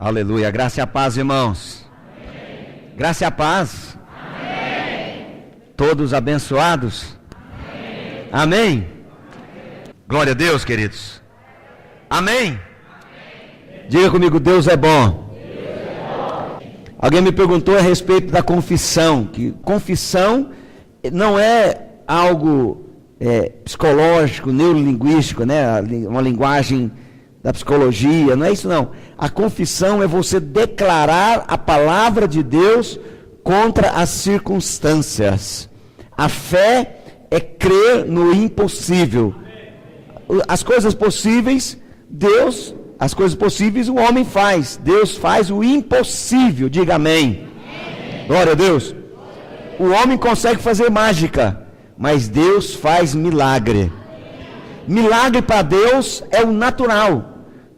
Aleluia. Graça e a paz, irmãos. Amém. Graça e a paz. Amém. Todos abençoados. Amém. Amém. Glória a Deus, queridos. Amém. Amém. Diga comigo, Deus é bom. Deus é bom. Alguém me perguntou a respeito da confissão, que confissão não é algo psicológico, neurolinguístico, né? Uma linguagem da psicologia, não é isso não. A confissão é você declarar a palavra de Deus contra as circunstâncias. A fé é crer no impossível. As coisas possíveis, as coisas possíveis o homem faz. Deus faz o impossível, diga amém. Glória a Deus. O homem consegue fazer mágica, mas Deus faz milagre. Milagre para Deus é o natural.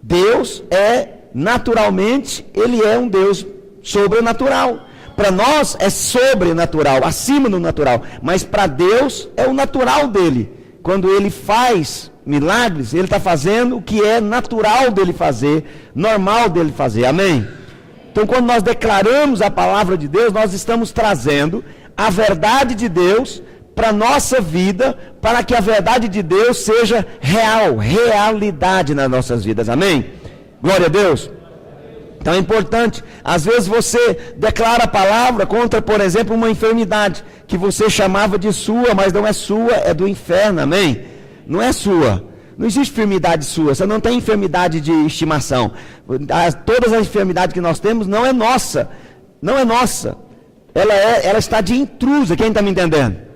Deus é naturalmente, Ele é um Deus sobrenatural. Para nós é sobrenatural, acima do natural. Mas para Deus é o natural dele. Quando Ele faz milagres, Ele está fazendo o que é natural dele fazer, normal dele fazer. Amém? Então quando nós declaramos a palavra de Deus, nós estamos trazendo a verdade de Deus para a nossa vida, para que a verdade de Deus seja realidade nas nossas vidas, amém? Glória a Deus. Então é importante, às vezes você declara a palavra contra, por exemplo, uma enfermidade, que você chamava de sua, mas não é sua, é do inferno, amém? Não é sua, não existe enfermidade sua, você não tem enfermidade de estimação, todas as enfermidades que nós temos não é nossa, ela está de intrusa, quem está me entendendo?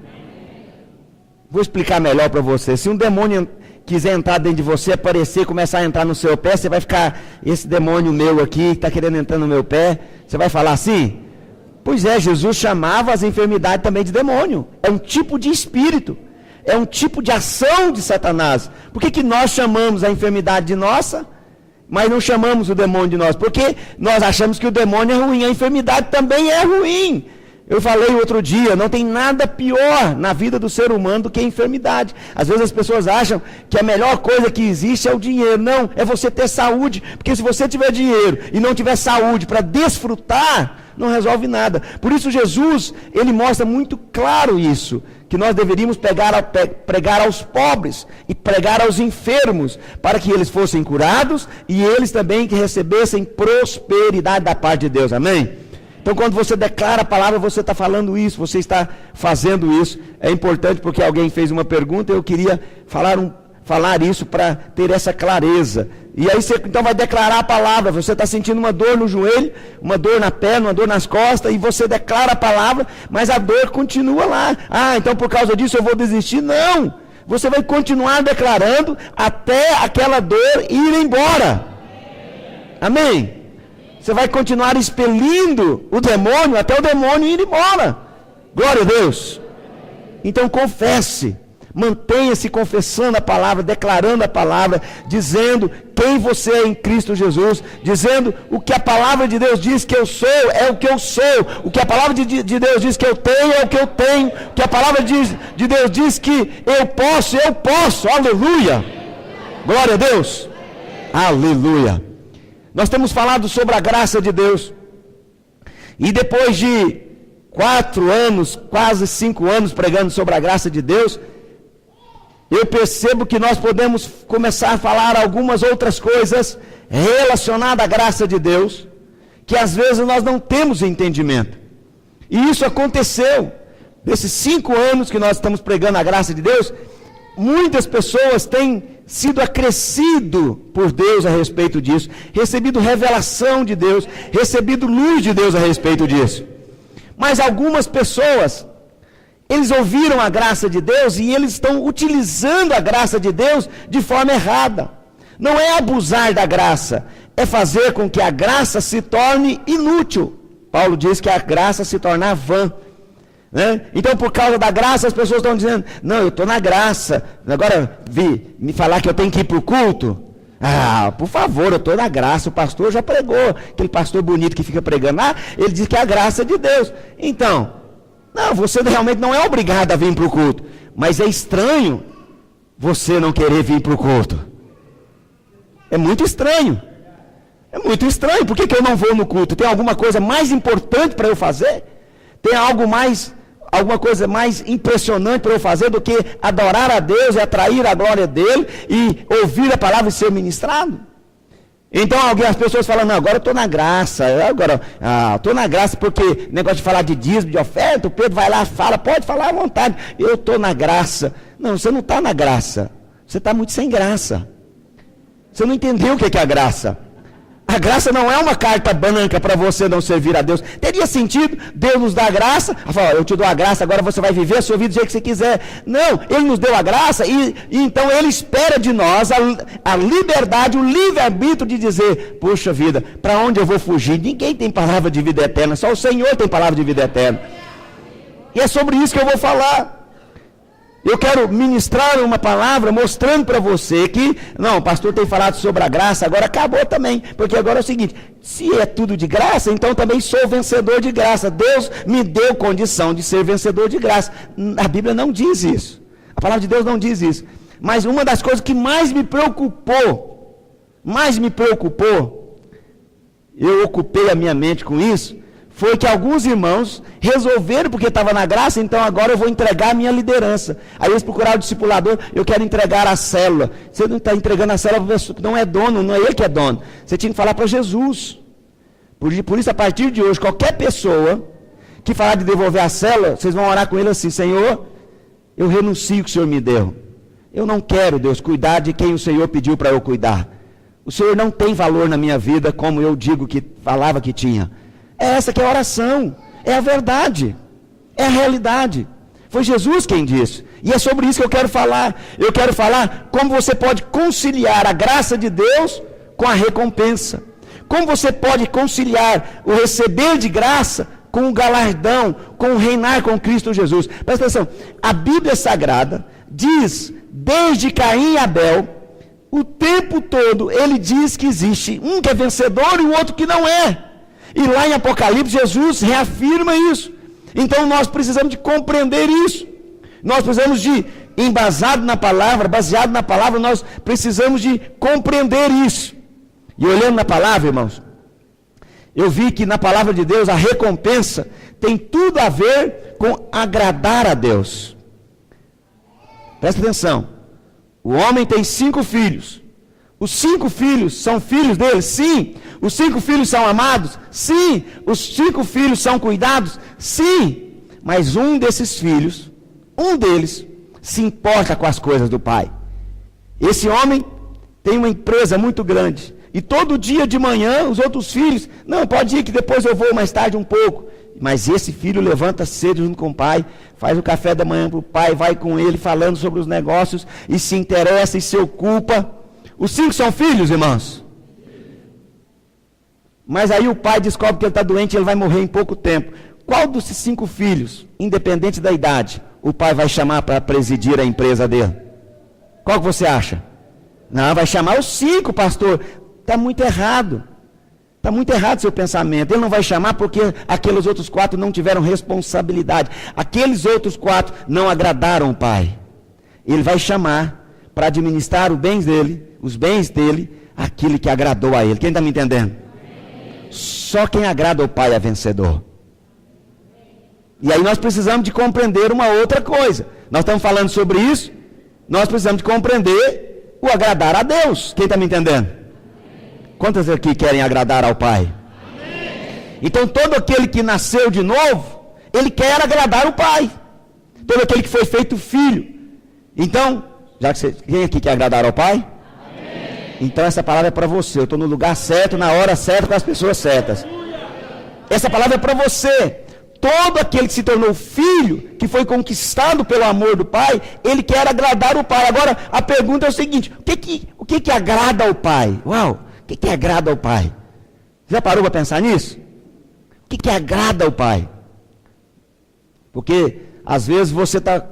Vou explicar melhor para você. Se um demônio quiser entrar dentro de você, aparecer, começar a entrar no seu pé, você vai ficar, esse demônio meu aqui, está querendo entrar no meu pé, você vai falar assim? Pois é, Jesus chamava as enfermidades também de demônio. É um tipo de espírito, é um tipo de ação de Satanás. Por que nós chamamos a enfermidade de nossa, mas não chamamos o demônio de nós? Porque nós achamos que o demônio é ruim, a enfermidade também é ruim. Eu falei outro dia, não tem nada pior na vida do ser humano do que a enfermidade. Às vezes as pessoas acham que a melhor coisa que existe é o dinheiro. Não, é você ter saúde. Porque se você tiver dinheiro e não tiver saúde para desfrutar, não resolve nada. Por isso Jesus, ele mostra muito claro isso, que nós deveríamos pregar aos pobres e pregar aos enfermos, para que eles fossem curados e eles também que recebessem prosperidade da parte de Deus. Amém? Então quando você declara a palavra, você está falando isso, você está fazendo isso. É importante porque alguém fez uma pergunta, eu queria falar isso para ter essa clareza. E aí você então vai declarar a palavra, você está sentindo uma dor no joelho, uma dor na perna, uma dor nas costas, e você declara a palavra, mas a dor continua lá. Ah, então por causa disso eu vou desistir? Não! Você vai continuar declarando até aquela dor ir embora. Amém? Você vai continuar expelindo o demônio até o demônio ir embora. Glória a Deus. Então confesse. Mantenha-se confessando a palavra, declarando a palavra, dizendo quem você é em Cristo Jesus, dizendo o que a palavra de Deus diz que eu sou, é o que eu sou, o que a palavra de Deus diz que eu tenho, é o que eu tenho, o que a palavra de Deus diz que eu posso, aleluia, glória a Deus, aleluia. Nós temos falado sobre a graça de Deus, e depois de 4 anos, quase 5 anos pregando sobre a graça de Deus, eu percebo que nós podemos começar a falar algumas outras coisas relacionadas à graça de Deus, que às vezes nós não temos entendimento. E isso aconteceu. Nesses 5 anos que nós estamos pregando a graça de Deus, muitas pessoas têm sido acrescido por Deus a respeito disso, recebido revelação de Deus, recebido luz de Deus a respeito disso. Mas algumas pessoas, eles ouviram a graça de Deus e eles estão utilizando a graça de Deus de forma errada. Não é abusar da graça, é fazer com que a graça se torne inútil. Paulo diz que a graça se torna vã. Né? Então, por causa da graça, as pessoas estão dizendo, não, eu estou na graça. Agora, me falar que eu tenho que ir para o culto? Ah, por favor, eu estou na graça. O pastor já pregou, aquele pastor bonito que fica pregando lá, ele diz que é a graça de Deus. Então, não, você realmente não é obrigado a vir para o culto, mas é estranho você não querer vir para o culto. É muito estranho. muito estranho, por que eu não vou no culto? Tem alguma coisa mais importante para eu fazer? Tem alguma coisa mais impressionante para eu fazer do que adorar a Deus e atrair a glória dele e ouvir a palavra e ser ministrado? Então as pessoas falam, não, agora eu estou na graça, estou na graça porque negócio de falar de dízimo, de oferta, o Pedro vai lá, fala, pode falar à vontade, eu estou na graça. Não, você não está na graça, você está muito sem graça. Você não entendeu o que é a graça. A graça não é uma carta branca para você não servir a Deus. Teria sentido Deus nos dar a graça, eu te dou a graça, agora você vai viver a sua vida do jeito que você quiser. Não, Ele nos deu a graça e então Ele espera de nós a liberdade, o livre-arbítrio de dizer, puxa vida, para onde eu vou fugir? Ninguém tem palavra de vida eterna, só o Senhor tem palavra de vida eterna. E é sobre isso que eu vou falar. Eu quero ministrar uma palavra mostrando para você que, não, o pastor tem falado sobre a graça, agora acabou também, porque agora é o seguinte, se é tudo de graça, então também sou vencedor de graça. Deus me deu condição de ser vencedor de graça. A Bíblia não diz isso, a palavra de Deus não diz isso. Mas uma das coisas que mais me preocupou, eu ocupei a minha mente com isso, foi que alguns irmãos resolveram, porque estava na graça, então agora eu vou entregar a minha liderança. Aí eles procuraram o discipulador, eu quero entregar a célula. Você não está entregando a célula para a pessoa que não é dono, não é ele que é dono. Você tinha que falar para Jesus. Por isso, a partir de hoje, qualquer pessoa que falar de devolver a célula, vocês vão orar com ele assim, Senhor, eu renuncio o que o Senhor me deu. Eu não quero, Deus, cuidar de quem o Senhor pediu para eu cuidar. O Senhor não tem valor na minha vida, como eu digo que falava que tinha. É essa que é a oração, é a verdade, é a realidade. Foi Jesus quem disse. E é sobre isso que eu quero falar. Eu quero falar como você pode conciliar a graça de Deus com a recompensa. Como você pode conciliar o receber de graça com o galardão, com o reinar com Cristo Jesus. Presta atenção, a Bíblia Sagrada diz, desde Caim e Abel, o tempo todo ele diz que existe um que é vencedor e o outro que não é. E lá em Apocalipse, Jesus reafirma isso. Então nós precisamos de compreender isso. Nós precisamos de, baseado na palavra, nós precisamos de compreender isso. E olhando na palavra, irmãos, eu vi que na palavra de Deus a recompensa tem tudo a ver com agradar a Deus. Presta atenção. O homem tem 5 filhos. Os 5 filhos são filhos dele? Sim. Os 5 filhos são amados? Sim. Os 5 filhos são cuidados? Sim. Mas um desses filhos, um deles, se importa com as coisas do pai. Esse homem tem uma empresa muito grande. E todo dia de manhã, os outros filhos, não, pode ir que depois eu vou mais tarde um pouco. Mas esse filho levanta cedo junto com o pai, faz o café da manhã para o pai, vai com ele falando sobre os negócios e se interessa e se ocupa. Os 5 são filhos, irmãos. Mas aí o pai descobre que ele está doente e ele vai morrer em pouco tempo. Qual dos 5 filhos, independente da idade, o pai vai chamar para presidir a empresa dele? Qual que você acha? Não, vai chamar os 5, pastor. Está muito errado. Está muito errado seu pensamento. Ele não vai chamar porque aqueles outros 4 não tiveram responsabilidade. Aqueles outros 4 não agradaram o pai. Ele vai chamar para administrar os bens dele, aquele que agradou a ele. Quem está me entendendo? Só quem agrada ao pai é vencedor. E aí nós precisamos de compreender uma outra coisa. Nós estamos falando sobre isso, nós precisamos de compreender o agradar a Deus. Quem está me entendendo? Quantos aqui querem agradar ao pai? Então todo aquele que nasceu de novo, ele quer agradar o pai. Todo aquele que foi feito filho. Então, quem aqui quer agradar ao pai? Então essa palavra é para você. Eu estou no lugar certo, na hora certa, com as pessoas certas. Essa palavra é para você. Todo aquele que se tornou filho, que foi conquistado pelo amor do pai, ele quer agradar o pai. Agora, a pergunta é o seguinte: o que agrada ao pai? Uau, o que agrada ao pai? Já parou para pensar nisso? O que agrada ao pai? Porque, às vezes, você está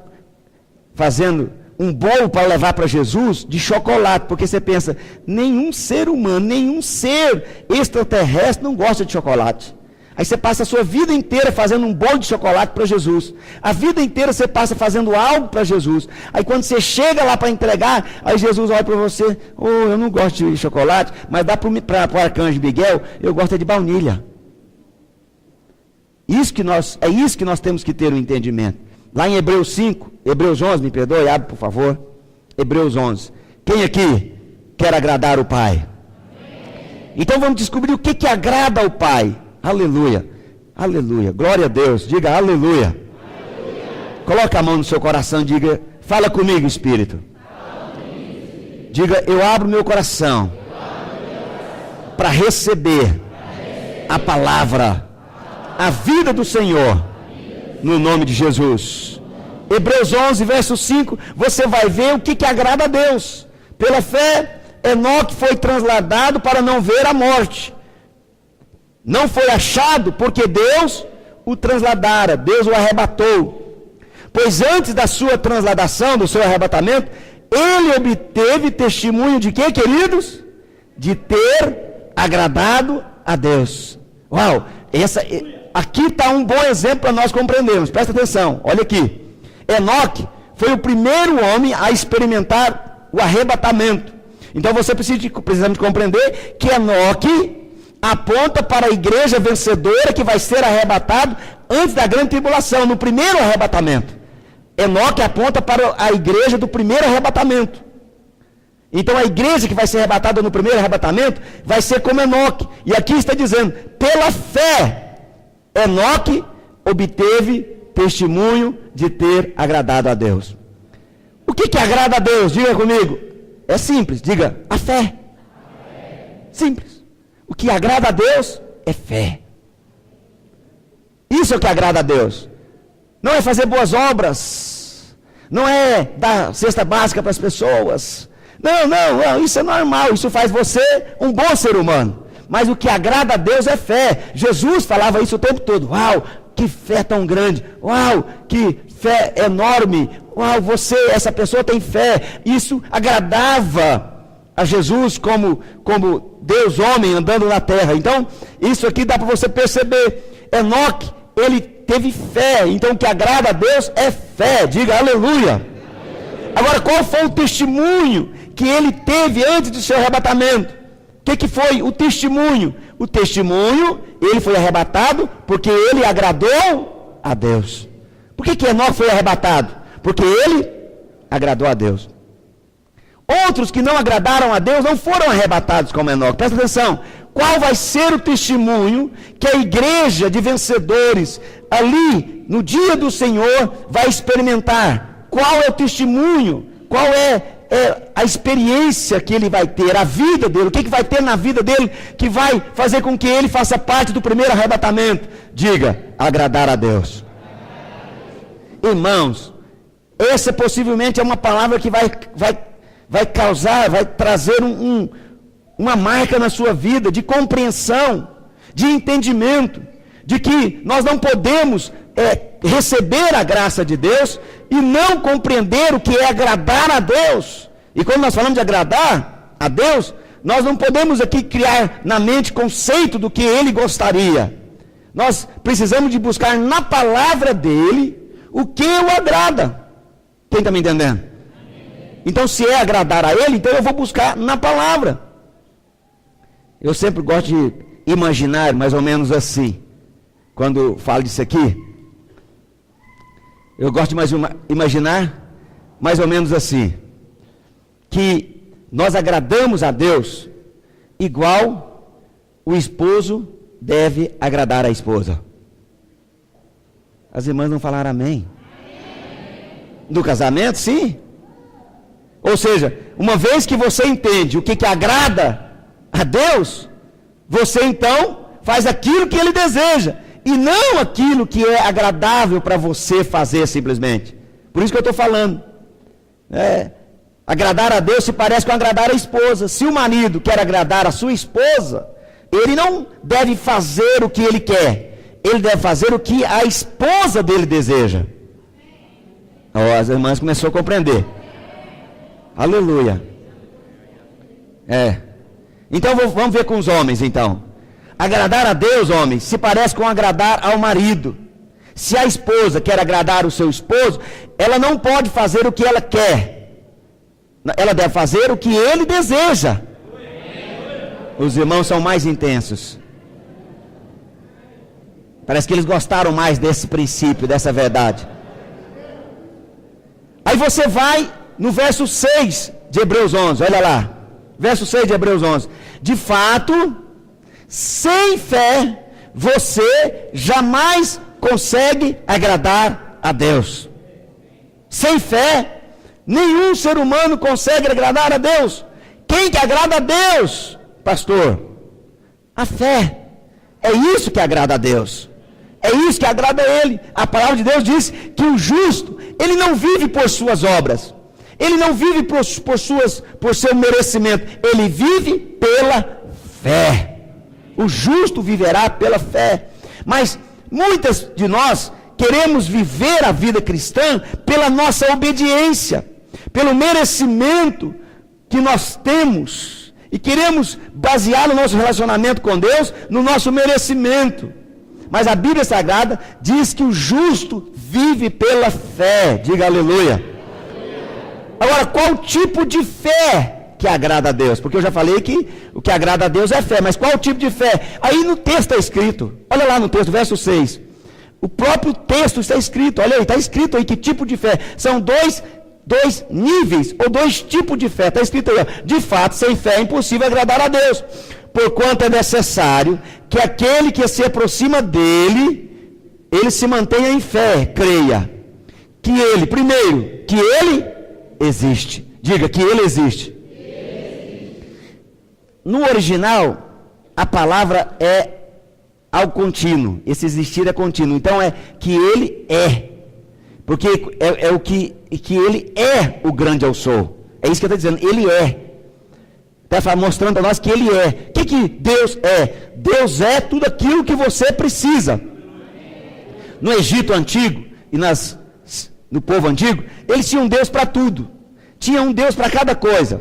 fazendo um bolo para levar para Jesus de chocolate, porque você pensa, nenhum ser humano, nenhum ser extraterrestre não gosta de chocolate. Aí você passa a sua vida inteira fazendo um bolo de chocolate para Jesus. A vida inteira você passa fazendo algo para Jesus. Aí quando você chega lá para entregar, aí Jesus olha para você, eu não gosto de chocolate, mas dá para o arcanjo Miguel, eu gosto de baunilha. É isso que nós temos que ter um entendimento. Lá em Hebreus 5, Hebreus 11, me perdoe, abre por favor. Hebreus 11. Quem aqui quer agradar o Pai? Então vamos descobrir o que agrada ao Pai. Aleluia, aleluia, glória a Deus, diga aleluia. Aleluia. Coloca a mão no seu coração e diga, fala comigo, Espírito. Diga, eu abro meu coração para receber a palavra, a vida do Senhor, no nome de Jesus. Hebreus 11, verso 5, você vai ver o que agrada a Deus. Pela fé, Enoque foi trasladado para não ver a morte. Não foi achado porque Deus o trasladara, Deus o arrebatou. Pois antes da sua transladação, do seu arrebatamento, ele obteve testemunho de quê, queridos? De ter agradado a Deus. Uau, aqui está um bom exemplo para nós compreendermos. Presta atenção, olha aqui. Enoque foi o primeiro homem a experimentar o arrebatamento. Então precisamos compreender que Enoque aponta para a igreja vencedora que vai ser arrebatado antes da grande tribulação, no primeiro arrebatamento. Enoque aponta para a igreja do primeiro arrebatamento. Então a igreja que vai ser arrebatada no primeiro arrebatamento vai ser como Enoque. E aqui está dizendo, pela fé, Enoque obteve testemunho de ter agradado a Deus. O que agrada a Deus? Diga comigo. É simples, diga, a fé. Simples. O que agrada a Deus é fé. Isso é o que agrada a Deus. Não é fazer boas obras. Não é dar cesta básica para as pessoas. Não, isso é normal. Isso faz você um bom ser humano. Mas o que agrada a Deus é fé. Jesus falava isso o tempo todo. Uau, que fé tão grande. Uau, que fé enorme. Uau, essa pessoa tem fé. Isso agradava a Jesus como Deus homem andando na terra. Então, isso aqui dá para você perceber. Enoque, ele teve fé. Então, o que agrada a Deus é fé. Diga aleluia. Agora, qual foi o testemunho que ele teve antes do seu arrebatamento? O que foi o testemunho? O testemunho, ele foi arrebatado porque ele agradou a Deus. Por que Enoque foi arrebatado? Porque ele agradou a Deus. Outros que não agradaram a Deus não foram arrebatados como Enoque. Presta atenção. Qual vai ser o testemunho que a igreja de vencedores ali no dia do Senhor vai experimentar? Qual é o testemunho? Qual é a experiência que ele vai ter? A vida dele? O que vai ter na vida dele que vai fazer com que ele faça parte do primeiro arrebatamento? Diga, agradar a Deus. Irmãos, essa possivelmente é uma palavra que vai trazer uma marca na sua vida de compreensão, de entendimento, de que nós não podemos receber a graça de Deus e não compreender o que é agradar a Deus. E quando nós falamos de agradar a Deus, nós não podemos aqui criar na mente conceito do que Ele gostaria. Nós precisamos de buscar na palavra dEle o que o agrada. Quem está me entendendo? Então, se é agradar a Ele, então eu vou buscar na palavra. Eu sempre gosto de imaginar mais ou menos assim, quando falo disso aqui. Eu gosto de imaginar mais ou menos assim, que nós agradamos a Deus igual o esposo deve agradar a esposa. As irmãs não falaram amém? No casamento, sim. Ou seja, uma vez que você entende o que agrada a Deus, você então faz aquilo que Ele deseja, e não aquilo que é agradável para você fazer simplesmente. Por isso que eu estou falando. Agradar a Deus se parece com agradar a esposa. Se o marido quer agradar a sua esposa, ele não deve fazer o que ele quer, ele deve fazer o que a esposa dele deseja. As irmãs começaram a compreender. Aleluia. Então vamos ver com os homens então. Agradar a Deus, homens, se parece com agradar ao marido. Se a esposa quer agradar o seu esposo, ela não pode fazer o que ela quer. Ela deve fazer o que ele deseja. Os irmãos são mais intensos. Parece que eles gostaram mais desse princípio, dessa verdade. Aí você vai no verso 6 de Hebreus 11, olha lá. Verso 6 de Hebreus 11. De fato, sem fé, você jamais consegue agradar a Deus. Sem fé, nenhum ser humano consegue agradar a Deus. Quem que agrada a Deus, pastor? A fé. É isso que agrada a Deus. É isso que agrada a Ele. A palavra de Deus diz que o justo, ele não vive por suas obras. Ele não vive por seu merecimento. Ele vive pela fé. O justo viverá pela fé. Mas muitas de nós queremos viver a vida cristã pela nossa obediência, pelo merecimento que nós temos. E queremos basear o nosso relacionamento com Deus no nosso merecimento. Mas a Bíblia Sagrada diz que o justo vive pela fé. Diga aleluia. Agora, qual tipo de fé que agrada a Deus? Porque eu já falei que o que agrada a Deus é fé, mas qual tipo de fé? Aí no texto está escrito, olha lá no texto, verso 6. O próprio texto está escrito, olha aí, está escrito aí que tipo de fé. São dois níveis, ou dois tipos de fé. Está escrito aí, ó, de fato, sem fé é impossível agradar a Deus. Porquanto é necessário que aquele que se aproxima dele, ele se mantenha em fé, creia. Que ele, primeiro, que ele existe. Diga que ele existe. No original, a palavra é ao contínuo. Esse existir é contínuo. Então é que ele é. Porque é o que ele é o grande eu sou. É isso que ele está dizendo. Ele é. Está mostrando para nós que ele é. O que Deus é? Deus é tudo aquilo que você precisa. No Egito antigo e no povo antigo, eles tinham um Deus para tudo. Tinha um Deus para cada coisa.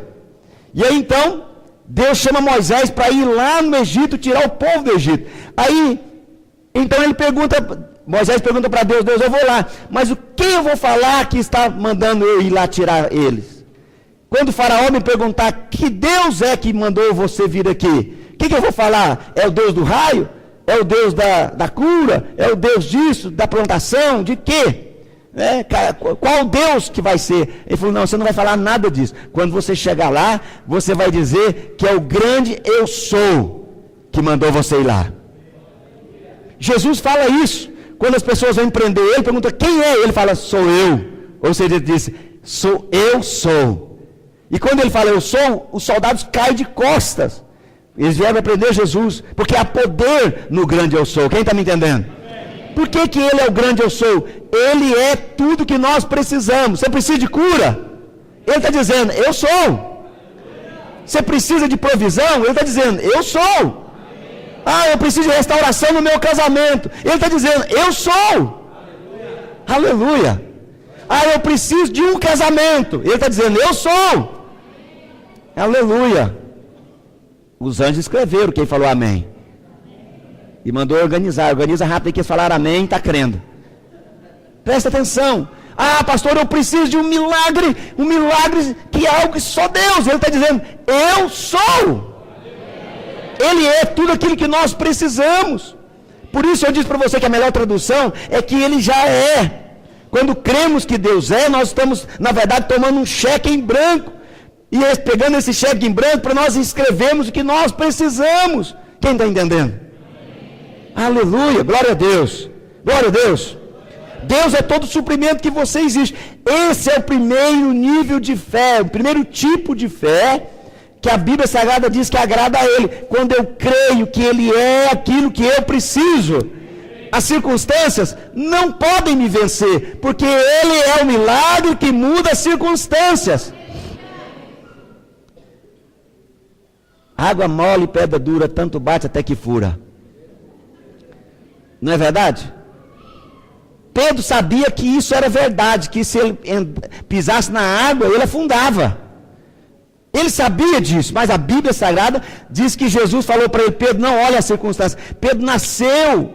E aí então, Deus chama Moisés para ir lá no Egito, tirar o povo do Egito. Aí, então Moisés pergunta para Deus, Deus, eu vou lá, mas o que eu vou falar que está mandando eu ir lá tirar eles? Quando o faraó me perguntar que Deus é que mandou você vir aqui, o que eu vou falar? É o Deus do raio? É o Deus da cura? É o Deus disso, da plantação? De quê? Qual Deus que vai ser? Ele falou, não, você não vai falar nada disso. Quando você chegar lá, você vai dizer que é o grande eu sou que mandou você ir lá. Jesus fala isso. Quando as pessoas vão empreender ele, pergunta quem é? Ele fala, sou eu. Ou seja, ele diz, eu sou. E quando ele fala eu sou, os soldados caem de costas. Eles vieram aprender Jesus, porque há poder no grande eu sou. Quem está me entendendo? Por que ele é o grande eu sou? Ele é tudo que nós precisamos. Você precisa de cura? Ele está dizendo, eu sou. Você precisa de provisão? Ele está dizendo, eu sou. Ah, eu preciso de restauração no meu casamento. Ele está dizendo, eu sou. Aleluia. Ah, eu preciso de um casamento. Ele está dizendo, eu sou. Aleluia. Os anjos escreveram quem falou amém. E mandou organizar. Organiza rápido aí que eles falaram amém, está crendo. Presta atenção. Ah, pastor, eu preciso de um milagre que é algo que só Deus. Ele está dizendo, eu sou. Ele é tudo aquilo que nós precisamos. Por isso eu disse para você que a melhor tradução é que ele já é. Quando cremos que Deus é, nós estamos, na verdade, tomando um cheque em branco. E pegando esse cheque em branco para nós escrevermos o que nós precisamos. Quem está entendendo? Aleluia, glória a Deus. Glória a Deus. Deus é todo o suprimento que você existe. Esse é o primeiro nível de fé, o primeiro tipo de fé que a Bíblia Sagrada diz que agrada a Ele. Quando eu creio que Ele é aquilo que eu preciso. As circunstâncias não podem me vencer, porque Ele é o milagre que muda as circunstâncias. Água mole e pedra dura, tanto bate até que fura. Não é verdade? Pedro sabia que isso era verdade, que se ele pisasse na água, ele afundava. Ele sabia disso, mas a Bíblia Sagrada diz que Jesus falou para ele: Pedro, não olha as circunstâncias. Pedro nasceu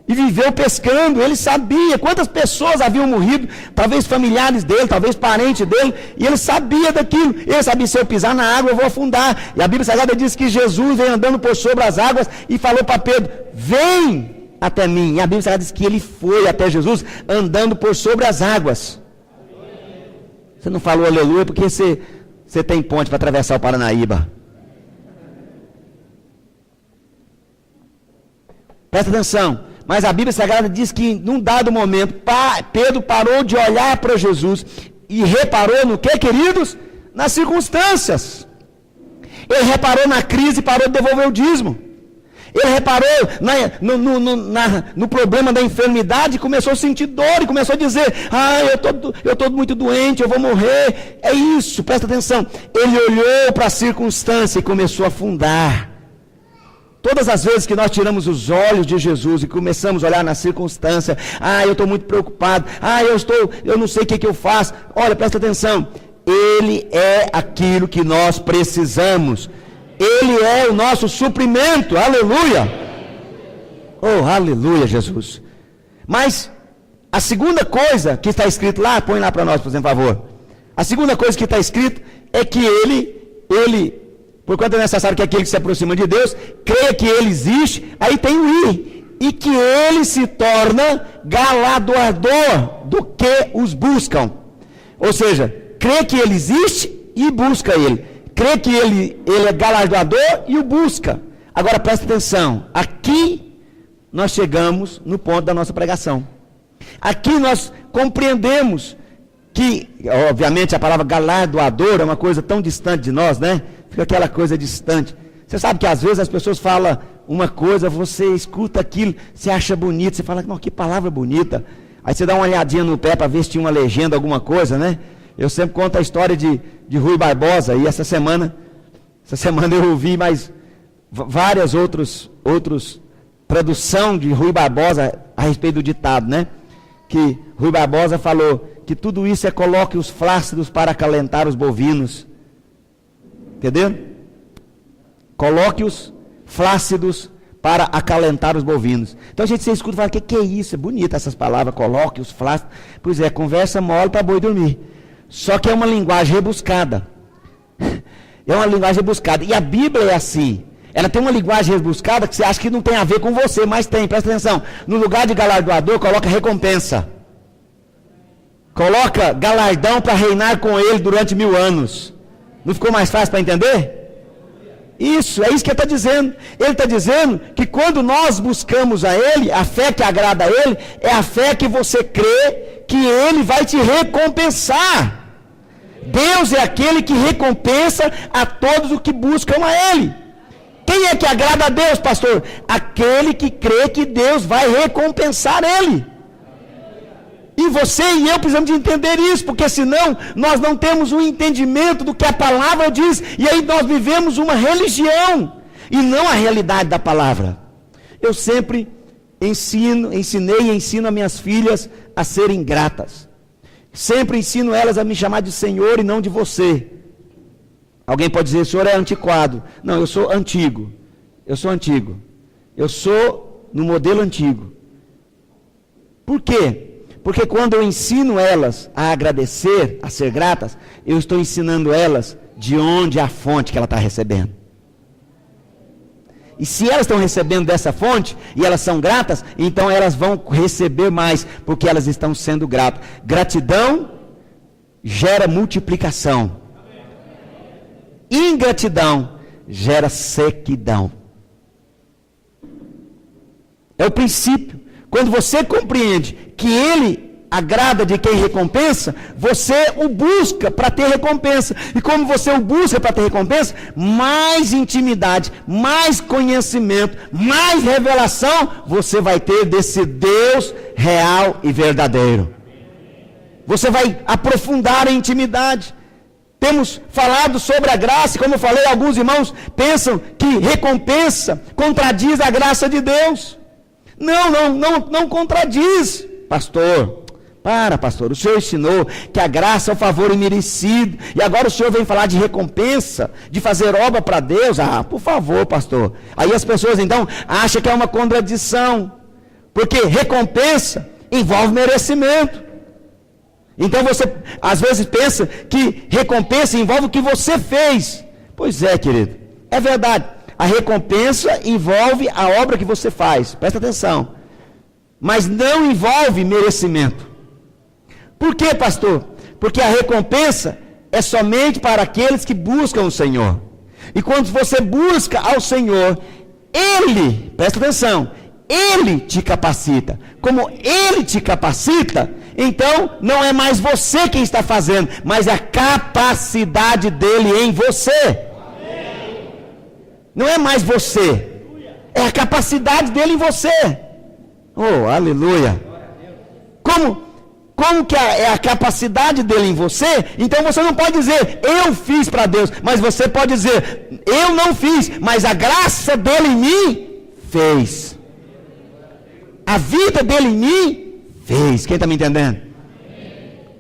e viveu pescando, ele sabia quantas pessoas haviam morrido, talvez familiares dele, talvez parentes dele, e ele sabia daquilo. Ele sabia: se eu pisar na água eu vou afundar. E a Bíblia Sagrada diz que Jesus veio andando por sobre as águas e falou para Pedro: vem até mim. E a Bíblia Sagrada diz que ele foi até Jesus andando por sobre as águas. Você não falou aleluia porque você tem ponte para atravessar o Paranaíba. Presta atenção. Mas a Bíblia Sagrada diz que num dado momento Pedro parou de olhar para Jesus e reparou no que, queridos? Nas circunstâncias. Ele reparou na crise e parou de devolver o dízimo. Ele reparou no problema da enfermidade e começou a sentir dor e começou a dizer: eu estou muito doente, eu vou morrer. É isso, presta atenção. Ele olhou para a circunstância e começou a afundar. Todas as vezes que nós tiramos os olhos de Jesus e começamos a olhar na circunstância: eu estou muito preocupado, eu não sei o que eu faço. Olha, presta atenção. Ele é aquilo que nós precisamos. Ele é o nosso suprimento. Aleluia. Oh, aleluia, Jesus. Mas a segunda coisa que está escrito lá, põe lá para nós, por favor. A segunda coisa que está escrito é que ele, porquanto é necessário que aquele que se aproxima de Deus creia que ele existe, aí tem o I, e que ele se torna galardoador do que os buscam. Ou seja, crê que ele existe e busca ele. Crê que ele é galardoador e o busca. Agora presta atenção. Aqui nós chegamos no ponto da nossa pregação. Aqui nós compreendemos que, obviamente, a palavra galardoador é uma coisa tão distante de nós, né? Fica aquela coisa distante. Você sabe que às vezes as pessoas falam uma coisa, você escuta aquilo, você acha bonito, você fala: não, que palavra bonita. Aí você dá uma olhadinha no pé para ver se tinha uma legenda, alguma coisa, né? Eu sempre conto a história de Rui Barbosa, e essa semana eu ouvi mais várias outras tradução de Rui Barbosa a respeito do ditado, né? Que Rui Barbosa falou que tudo isso é coloque os flácidos para acalentar os bovinos. Entendeu? Coloque os flácidos para acalentar os bovinos. Então a gente se escuta e fala: que é isso? É bonita essas palavras, coloque os flácidos. Pois é, conversa mole para boi dormir. Só que é uma linguagem rebuscada. É uma linguagem rebuscada. E a Bíblia é assim. Ela tem uma linguagem rebuscada que você acha que não tem a ver com você, mas tem. Presta atenção. No lugar de galardoador, coloca recompensa. Coloca galardão para reinar com ele durante 1000 anos. Não ficou mais fácil para entender? Isso, é isso que ele está dizendo. Ele está dizendo que quando nós buscamos a ele, a fé que agrada a ele, é a fé que você crê que ele vai te recompensar. Deus é aquele que recompensa a todos os que buscam a ele. Quem é que agrada a Deus, pastor? Aquele que crê que Deus vai recompensar ele. E você e eu precisamos de entender isso, porque senão nós não temos um entendimento do que a palavra diz, e aí nós vivemos uma religião, e não a realidade da palavra. Eu sempre ensinei e ensino a minhas filhas a serem gratas. Sempre ensino elas a me chamar de Senhor e não de você. Alguém pode dizer: o senhor é antiquado. Não, eu sou antigo. Eu sou antigo. Eu sou no modelo antigo. Por quê? Porque quando eu ensino elas a agradecer, a ser gratas, eu estou ensinando elas de onde é a fonte que ela está recebendo. E se elas estão recebendo dessa fonte, e elas são gratas, então elas vão receber mais, porque elas estão sendo gratas. Gratidão gera multiplicação. Ingratidão gera sequidão. É o princípio. Quando você compreende que ele agrada de quem recompensa, você o busca para ter recompensa. E como você o busca para ter recompensa, mais intimidade, mais conhecimento, mais revelação você vai ter desse Deus real e verdadeiro. Você vai aprofundar a intimidade. Temos falado sobre a graça, e como eu falei, alguns irmãos pensam que recompensa contradiz a graça de Deus. Não contradiz, pastor. Para, pastor, o senhor ensinou que a graça é o favor imerecido, e agora o senhor vem falar de recompensa, de fazer obra para Deus. Por favor, pastor. Aí as pessoas então acham que é uma contradição, porque recompensa envolve merecimento. Então você às vezes pensa que recompensa envolve o que você fez. Pois é, querido, é verdade. A recompensa envolve a obra que você faz, presta atenção, mas não envolve merecimento. Por quê, pastor? Porque a recompensa é somente para aqueles que buscam o Senhor. E quando você busca ao Senhor, Ele, presta atenção, Ele te capacita. Como Ele te capacita, então não é mais você quem está fazendo, mas é a capacidade dele em você. Não é mais você, é a capacidade dele em você. Oh, aleluia. Como que é a capacidade dele em você? Então você não pode dizer, eu fiz para Deus, mas você pode dizer, eu não fiz, mas a graça dele em mim fez. A vida dele em mim fez. Quem está me entendendo?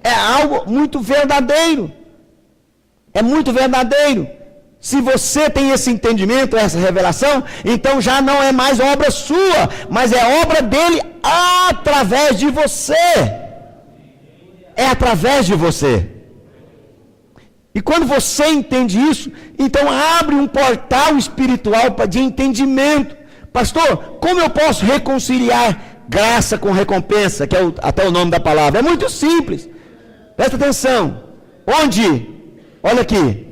É algo muito verdadeiro. É muito verdadeiro. Se você tem esse entendimento, essa revelação, então já não é mais obra sua, mas é obra dele através de você. É através de você. E quando você entende isso, então abre um portal espiritual de entendimento. Pastor, como eu posso reconciliar graça com recompensa, que é até o nome da palavra? É muito simples. Presta atenção. Olha aqui,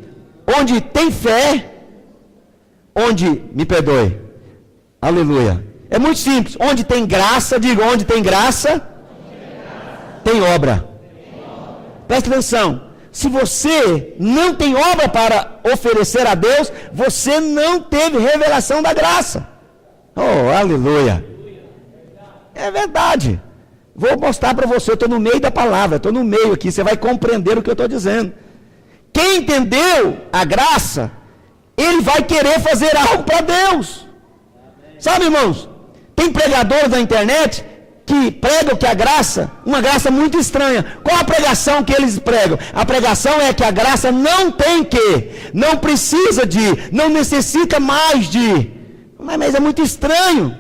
onde tem fé, me perdoe, aleluia. É muito simples. Onde tem graça, diga, onde tem graça, tem obra. Presta atenção. Se você não tem obra para oferecer a Deus, você não teve revelação da graça. Oh, aleluia. É verdade. Vou mostrar para você, eu estou no meio da palavra, estou no meio aqui, você vai compreender o que eu estou dizendo. Quem entendeu a graça, ele vai querer fazer algo para Deus. Sabe, irmãos, tem pregadores na internet que pregam que a graça, uma graça muito estranha. Qual a pregação que eles pregam? A pregação é que a graça não tem que, não precisa de, não necessita mais de. Mas é muito estranho.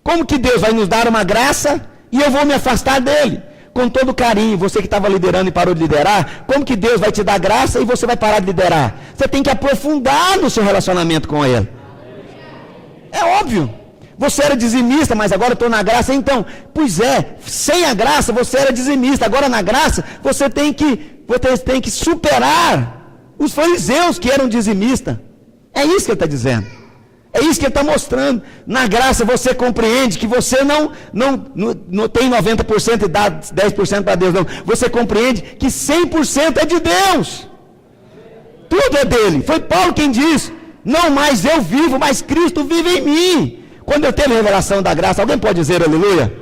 Como que Deus vai nos dar uma graça e eu vou me afastar dele? Com todo carinho, você que estava liderando e parou de liderar, como que Deus vai te dar graça e você vai parar de liderar? Você tem que aprofundar no seu relacionamento com ele. É óbvio. Você era dizimista, mas agora eu estou na graça. Então, pois é, sem a graça você era dizimista. Agora na graça você tem que superar os fariseus que eram dizimistas. É isso que ele está dizendo. É isso que ele está mostrando. Na graça você compreende que você não tem 90% e dá 10% para Deus, não. Você compreende que 100% é de Deus. Tudo é dele. Foi Paulo quem disse, não mais eu vivo, mas Cristo vive em mim. Quando eu tenho a revelação da graça, alguém pode dizer aleluia?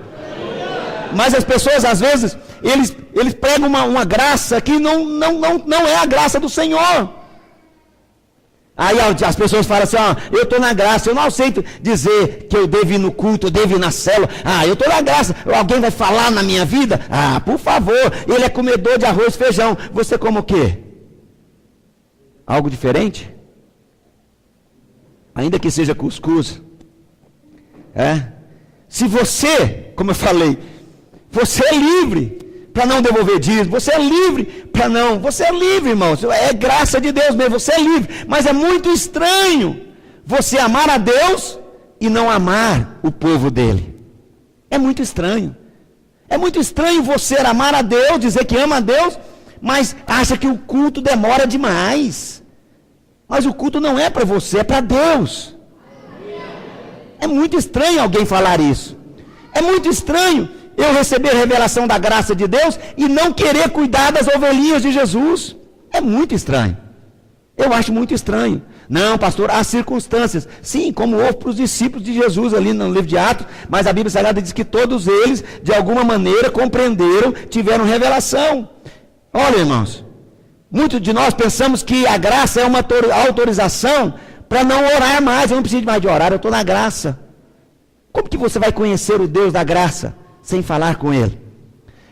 Mas as pessoas às vezes, eles pregam uma graça que não é a graça do Senhor. Aí as pessoas falam assim, eu estou na graça, eu não aceito dizer que eu devo ir no culto, eu devo ir na célula. Eu estou na graça, alguém vai falar na minha vida? Por favor, ele é comedor de arroz e feijão. Você come o quê? Algo diferente? Ainda que seja cuscuz. Se você, como eu falei, você é livre para não devolver dízimo, você é livre para não, você é livre, irmãos, é graça de Deus mesmo, você é livre, mas é muito estranho você amar a Deus e não amar o povo dele. É muito estranho. É muito estranho você amar a Deus, dizer que ama a Deus, mas acha que o culto demora demais. Mas o culto não é para você, é para Deus. É muito estranho alguém falar isso. É muito estranho eu receber a revelação da graça de Deus e não querer cuidar das ovelhinhas de Jesus. É muito estranho. Eu acho muito estranho. Não, pastor, há circunstâncias. Sim, como houve para os discípulos de Jesus ali no livro de Atos, mas a Bíblia Sagrada diz que todos eles, de alguma maneira, compreenderam, tiveram revelação. Olha, irmãos, muitos de nós pensamos que a graça é uma autorização para não orar mais. Eu não preciso mais de orar, eu estou na graça. Como que você vai conhecer o Deus da graça sem falar com Ele?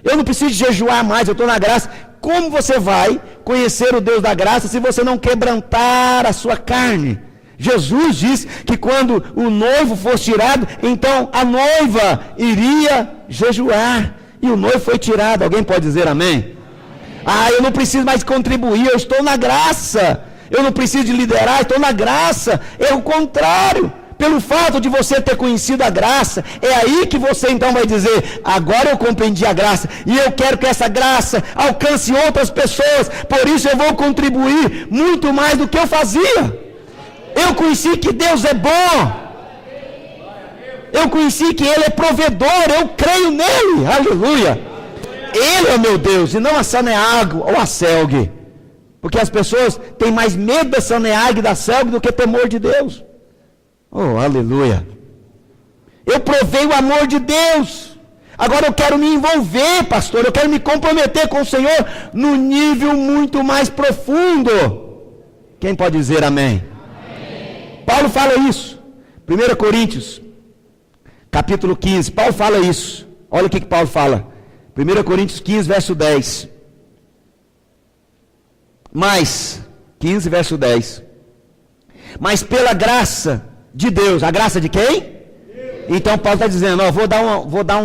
Eu não preciso jejuar mais, eu estou na graça. Como você vai conhecer o Deus da graça se você não quebrantar a sua carne? Jesus disse que quando o noivo fosse tirado, então a noiva iria jejuar. E o noivo foi tirado. Alguém pode dizer amém? Eu não preciso mais contribuir, eu estou na graça. Eu não preciso de liderar, estou na graça. É o contrário. Pelo fato de você ter conhecido a graça, é aí que você então vai dizer: agora eu compreendi a graça, e eu quero que essa graça alcance outras pessoas, por isso eu vou contribuir muito mais do que eu fazia. Eu conheci que Deus é bom, eu conheci que Ele é provedor, eu creio nele, aleluia. Ele é o meu Deus, e não a Saneago ou a Selg, porque as pessoas têm mais medo da Saneago e da Selg do que temor de Deus. Oh, aleluia. Eu provei o amor de Deus. Agora eu quero me envolver, pastor. Eu quero me comprometer com o Senhor no nível muito mais profundo. Quem pode dizer amém? Amém. Paulo fala isso. 1 Coríntios, capítulo 15. Paulo fala isso. Olha o que Paulo fala. 1 Coríntios 15, verso 10. Mas, 15, verso 10. Mas pela graça de Deus. A graça de quem? Deus. Então Paulo está dizendo, vou dar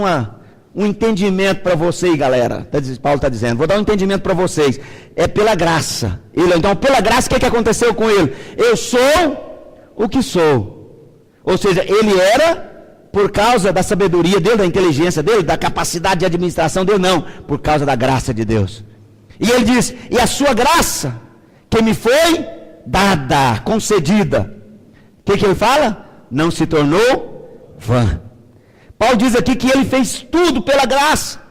um entendimento para vocês, galera. Paulo está dizendo, vou dar um entendimento para vocês. É pela graça. Então, pela graça, o que aconteceu com ele? Eu sou o que sou. Ou seja, ele era por causa da sabedoria dele, da inteligência dele, da capacidade de administração dele, não, por causa da graça de Deus. E ele diz, e a sua graça, que me foi dada, concedida, o que ele fala? Não se tornou vã. Paulo diz aqui que ele fez tudo pela graça.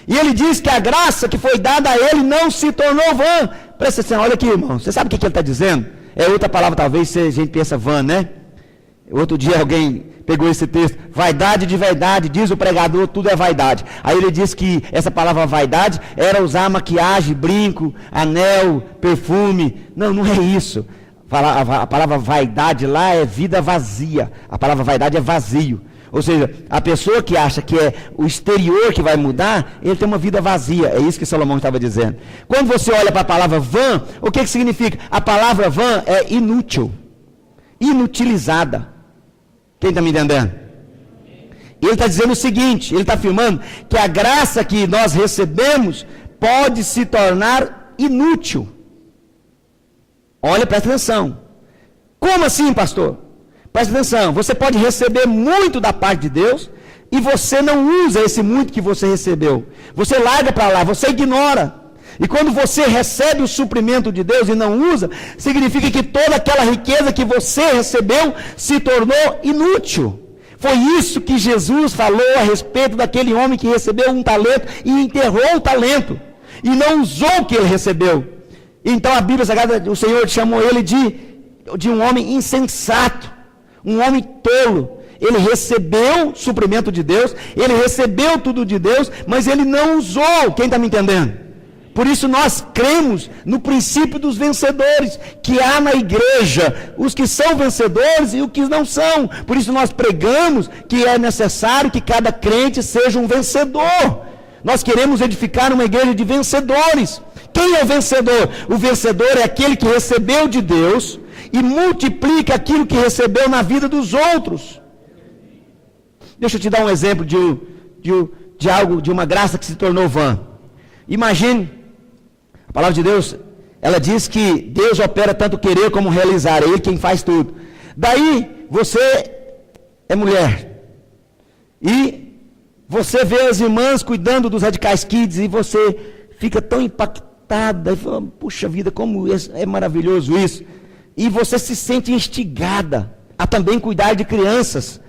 E ele diz que a graça que foi dada a ele não se tornou vã. Presta atenção, olha aqui, irmão. Você sabe o que ele está dizendo? É outra palavra, talvez, se a gente pensa vã, né? Outro dia alguém pegou esse texto. Vaidade de verdade, diz o pregador, tudo é vaidade. Aí ele diz que essa palavra vaidade era usar maquiagem, brinco, anel, perfume. Não, não é isso. A palavra vaidade lá é vida vazia. A palavra vaidade é vazio. Ou seja, a pessoa que acha que é o exterior que vai mudar, ele tem uma vida vazia. É isso que Salomão estava dizendo. Quando você olha para a palavra vã, o que significa? A palavra vã é inútil, inutilizada. Quem está me entendendo? Ele está dizendo o seguinte, ele está afirmando que a graça que nós recebemos pode se tornar inútil. Olha, presta atenção. Como assim, pastor? Presta atenção, você pode receber muito da parte de Deus e você não usa esse muito que você recebeu. Você larga para lá, você ignora. E quando você recebe o suprimento de Deus e não usa, significa que toda aquela riqueza que você recebeu se tornou inútil. Foi isso que Jesus falou a respeito daquele homem que recebeu um talento e enterrou o talento. E não usou o que ele recebeu. Então a Bíblia Sagrada, o Senhor chamou ele de um homem insensato, um homem tolo. Ele recebeu o suprimento de Deus, ele recebeu tudo de Deus, mas ele não usou. Quem está me entendendo? Por isso nós cremos no princípio dos vencedores, que há na igreja os que são vencedores e os que não são. Por isso nós pregamos que é necessário que cada crente seja um vencedor. Nós queremos edificar uma igreja de vencedores. Quem é o vencedor? O vencedor é aquele que recebeu de Deus e multiplica aquilo que recebeu na vida dos outros. Deixa eu te dar um exemplo de algo, de uma graça que se tornou vã. Imagine, a palavra de Deus, ela diz que Deus opera tanto querer como realizar, é Ele quem faz tudo. Daí, você é mulher, e você vê as irmãs cuidando dos Radicais Kids, e você fica tão impactada, e fala, puxa vida, como é maravilhoso isso. E você se sente instigada a também cuidar de crianças.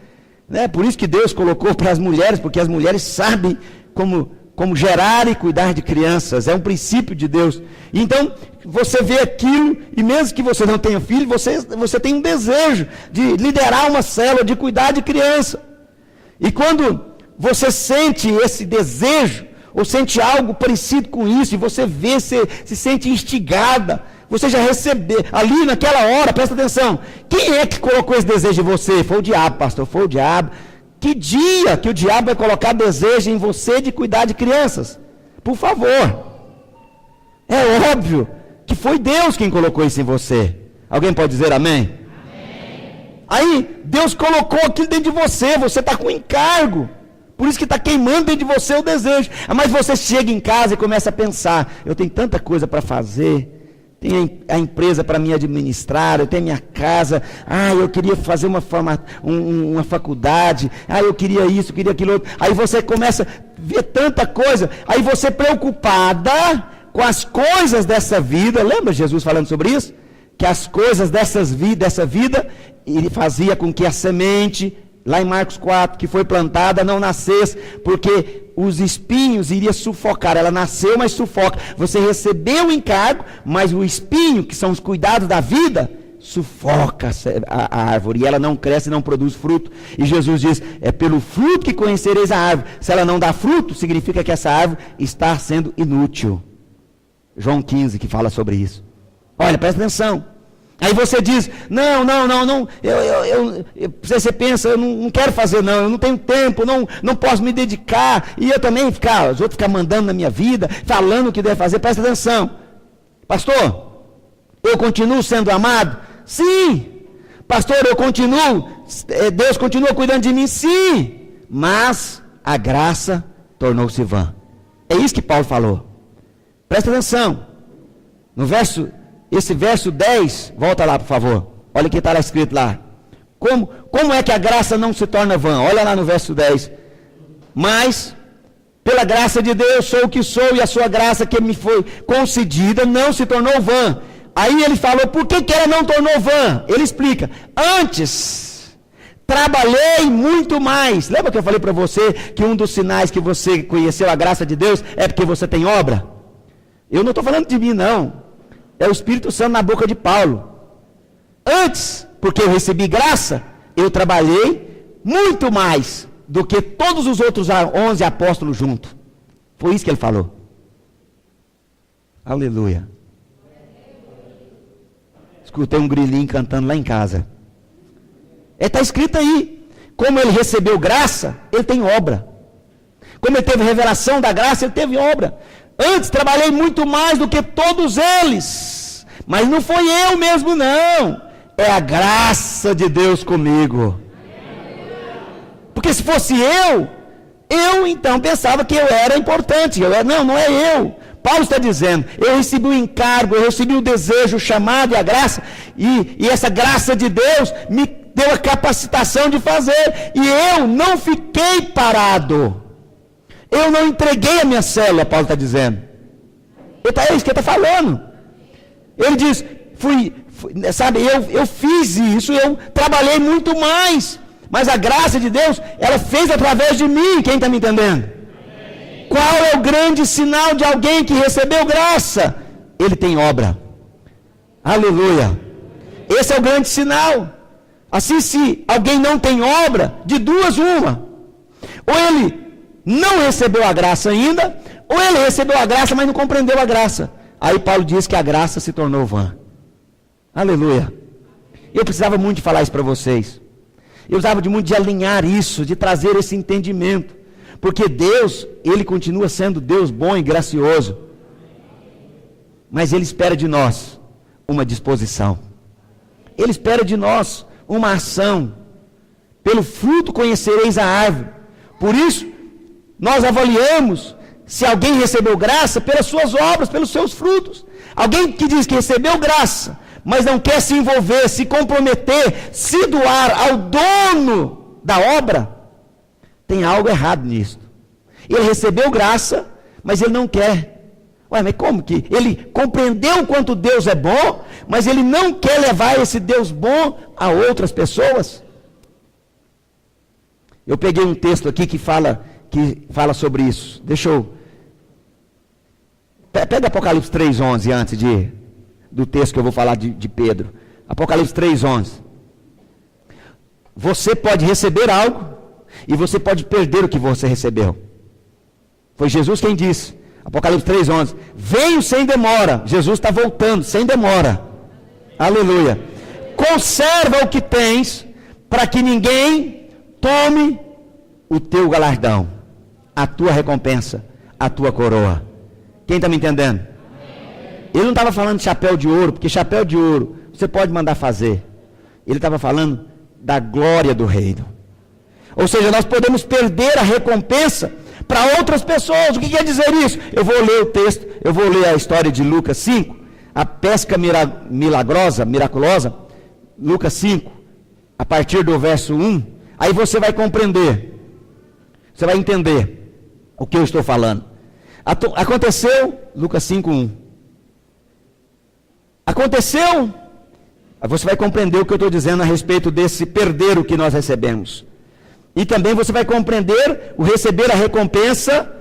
Né? Por isso que Deus colocou para as mulheres, porque as mulheres sabem como gerar e cuidar de crianças. É um princípio de Deus. Então, você vê aquilo, e mesmo que você não tenha filho, você tem um desejo de liderar uma célula, de cuidar de criança. E quando você sente esse desejo, ou sente algo parecido com isso, e você vê, se sente instigada, você já recebeu, ali naquela hora, presta atenção, quem é que colocou esse desejo em você? Foi o diabo, pastor, foi o diabo. Que dia que o diabo vai colocar desejo em você de cuidar de crianças? Por favor. É óbvio que foi Deus quem colocou isso em você. Alguém pode dizer amém? Amém. Aí, Deus colocou aquilo dentro de você. Você está com encargo. Por isso que está queimando dentro de você o desejo. Mas você chega em casa e começa a pensar: eu tenho tanta coisa para fazer. Tenho a empresa para me administrar, eu tenho a minha casa, eu queria fazer uma faculdade, eu queria isso, eu queria aquilo outro. Aí você começa a ver tanta coisa, aí você preocupada com as coisas dessa vida. Lembra Jesus falando sobre isso? Que as coisas dessa vida, ele fazia com que a semente, lá em Marcos 4, que foi plantada, não nascesse, porque os espinhos iriam sufocar. Ela nasceu, mas sufoca. Você recebeu o encargo, mas o espinho, que são os cuidados da vida, sufoca a árvore, e ela não cresce e não produz fruto. E Jesus diz: é pelo fruto que conhecereis a árvore. Se ela não dá fruto, significa que essa árvore está sendo inútil. João 15, que fala sobre isso. Olha, presta atenção. Aí você diz: não, você pensa: eu não quero fazer, não, eu não tenho tempo, não posso me dedicar, e eu também os outros ficam mandando na minha vida, falando o que deve fazer. Presta atenção. Pastor, eu continuo sendo amado? Sim. Pastor, Deus continua cuidando de mim? Sim. Mas a graça tornou-se vã. É isso que Paulo falou. Presta atenção. Esse verso 10, volta lá por favor. Olha o que está lá escrito lá. Como é que a graça não se torna vã? Olha lá no verso 10. Mas, pela graça de Deus, sou o que sou, e a sua graça que me foi concedida não se tornou vã. Aí ele falou, por que ela não tornou vã? Ele explica: antes, trabalhei muito mais. Lembra que eu falei para você que um dos sinais que você conheceu a graça de Deus é porque você tem obra? Eu não estou falando de mim, não. É o Espírito Santo na boca de Paulo. Antes, porque eu recebi graça, eu trabalhei muito mais do que todos os outros 11 apóstolos juntos. Foi isso que ele falou. Aleluia. Escutei um grilinho cantando lá em casa. Está escrito aí. Como ele recebeu graça, ele tem obra. Como ele teve revelação da graça, ele teve obra. Antes trabalhei muito mais do que todos eles. Mas não foi eu mesmo, não. É a graça de Deus comigo. Porque se fosse eu então pensava que eu era importante. Não é eu. Paulo está dizendo: eu recebi o encargo, eu recebi o desejo, o chamado e a graça. E essa graça de Deus me deu a capacitação de fazer. E eu não fiquei parado. Eu não entreguei a minha célula, Paulo está dizendo. É isso que ele está falando. Ele diz: eu fiz isso, eu trabalhei muito mais. Mas a graça de Deus, ela fez através de mim. Quem está me entendendo? Amém. Qual é o grande sinal de alguém que recebeu graça? Ele tem obra. Aleluia. Esse é o grande sinal. Assim, se alguém não tem obra, de duas uma: ou ele não recebeu a graça ainda, ou ele recebeu a graça, mas não compreendeu a graça. Aí Paulo diz que a graça se tornou vã. Aleluia. Eu precisava muito de falar isso para vocês. Eu precisava muito de alinhar isso, de trazer esse entendimento. Porque Deus, Ele continua sendo Deus bom e gracioso. Mas Ele espera de nós uma disposição. Ele espera de nós uma ação. Pelo fruto conhecereis a árvore. Por isso, nós avaliamos se alguém recebeu graça pelas suas obras, pelos seus frutos. Alguém que diz que recebeu graça, mas não quer se envolver, se comprometer, se doar ao dono da obra, tem algo errado nisso. Ele recebeu graça, mas ele não quer. Ué, mas como que? Ele compreendeu o quanto Deus é bom, mas ele não quer levar esse Deus bom a outras pessoas? Eu peguei um texto aqui que fala sobre isso. Deixa eu... Pega Apocalipse 3:11 antes do texto que eu vou falar de Pedro. Apocalipse 3:11. Você pode receber algo e você pode perder o que você recebeu. Foi Jesus quem disse. Apocalipse 3:11. Venho sem demora. Jesus está voltando sem demora. Aleluia. Conserva o que tens, para que ninguém tome o teu galardão, a tua recompensa, a tua coroa. Quem está me entendendo? Ele não estava falando de chapéu de ouro, porque chapéu de ouro você pode mandar fazer. Ele estava falando da glória do reino. Ou seja, nós podemos perder a recompensa para outras pessoas. O que quer dizer isso? Eu vou ler o texto, eu vou ler a história de Lucas 5, a pesca miraculosa, Lucas 5, a partir do verso 1, aí você vai compreender, você vai entender o que eu estou falando. Aconteceu, Lucas 5, 1. Aconteceu, você vai compreender o que eu estou dizendo a respeito desse perder o que nós recebemos. E também você vai compreender o receber a recompensa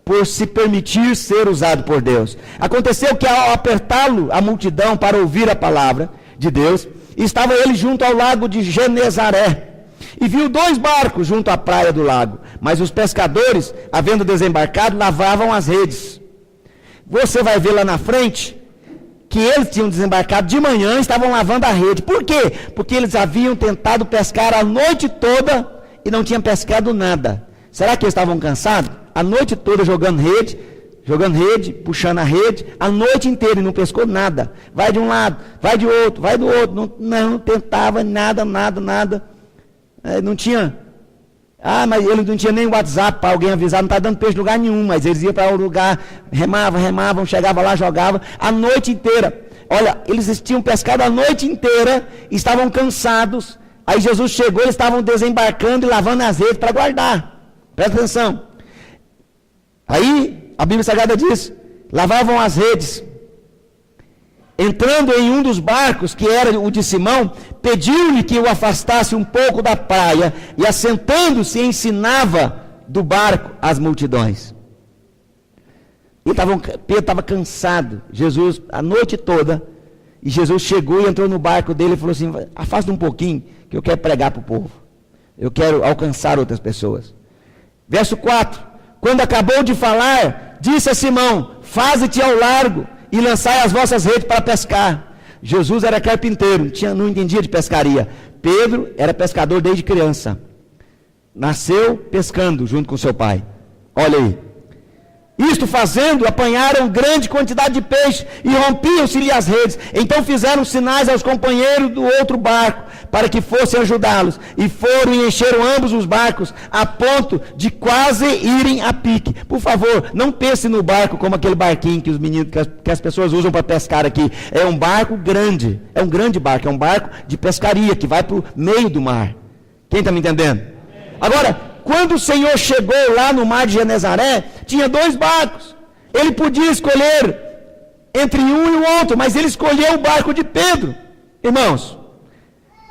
por se permitir ser usado por Deus. Aconteceu que ao apertá-lo a multidão para ouvir a palavra de Deus, estava ele junto ao lago de Genezaré, e viu 2 barcos junto à praia do lago, mas os pescadores, havendo desembarcado, lavavam as redes. Você vai ver lá na frente que eles tinham desembarcado de manhã e estavam lavando a rede. Por quê? Porque eles haviam tentado pescar a noite toda e não tinham pescado nada. Será que eles estavam cansados? A noite toda jogando rede, puxando a rede, a noite inteira e não pescou nada. Vai de um lado, vai de outro, vai do outro. Não tentava nada. Não tinha. Mas ele não tinha nem WhatsApp para alguém avisar, não está dando peixe em lugar nenhum, mas eles iam para o lugar, remavam, chegavam lá, jogavam, a noite inteira. Olha, eles tinham pescado a noite inteira, estavam cansados, aí Jesus chegou, eles estavam desembarcando e lavando as redes para guardar. Presta atenção. Aí, a Bíblia Sagrada diz, lavavam as redes. Entrando em um dos barcos, que era o de Simão, pediu-lhe que o afastasse um pouco da praia, e assentando-se ensinava do barco as multidões. Pedro estava cansado, Jesus, a noite toda, e Jesus chegou e entrou no barco dele e falou assim, afasta um pouquinho, que eu quero pregar para o povo, eu quero alcançar outras pessoas. Verso 4, quando acabou de falar, disse a Simão, faze-te ao largo, e lançai as vossas redes para pescar. Jesus era carpinteiro, não entendia de pescaria. Pedro era pescador desde criança. Nasceu pescando junto com seu pai. Olha aí. Isto fazendo, apanharam grande quantidade de peixe e rompiam-se-lhe as redes. Então fizeram sinais aos companheiros do outro barco, para que fossem ajudá-los. E foram e encheram ambos os barcos, a ponto de quase irem a pique. Por favor, não pense no barco como aquele barquinho que os meninos, que as pessoas usam para pescar aqui. É um barco grande, é um grande barco, é um barco de pescaria, que vai para o meio do mar. Quem está me entendendo? Agora, quando o Senhor chegou lá no mar de Genezaré, tinha 2 barcos. Ele podia escolher entre um e o outro, mas ele escolheu o barco de Pedro. Irmãos,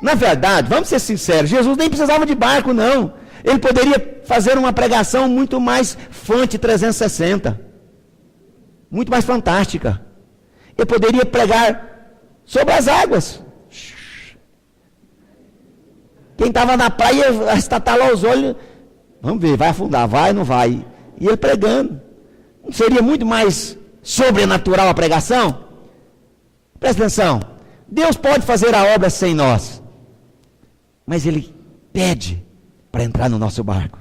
na verdade, vamos ser sinceros, Jesus nem precisava de barco, não. Ele poderia fazer uma pregação muito mais Fante 360, muito mais fantástica. Ele poderia pregar sobre as águas. Quem estava na praia estatalar os olhos, vamos ver, vai afundar, vai ou não vai? E ele pregando. Não seria muito mais sobrenatural a pregação? Presta atenção. Deus pode fazer a obra sem nós, mas Ele pede para entrar no nosso barco.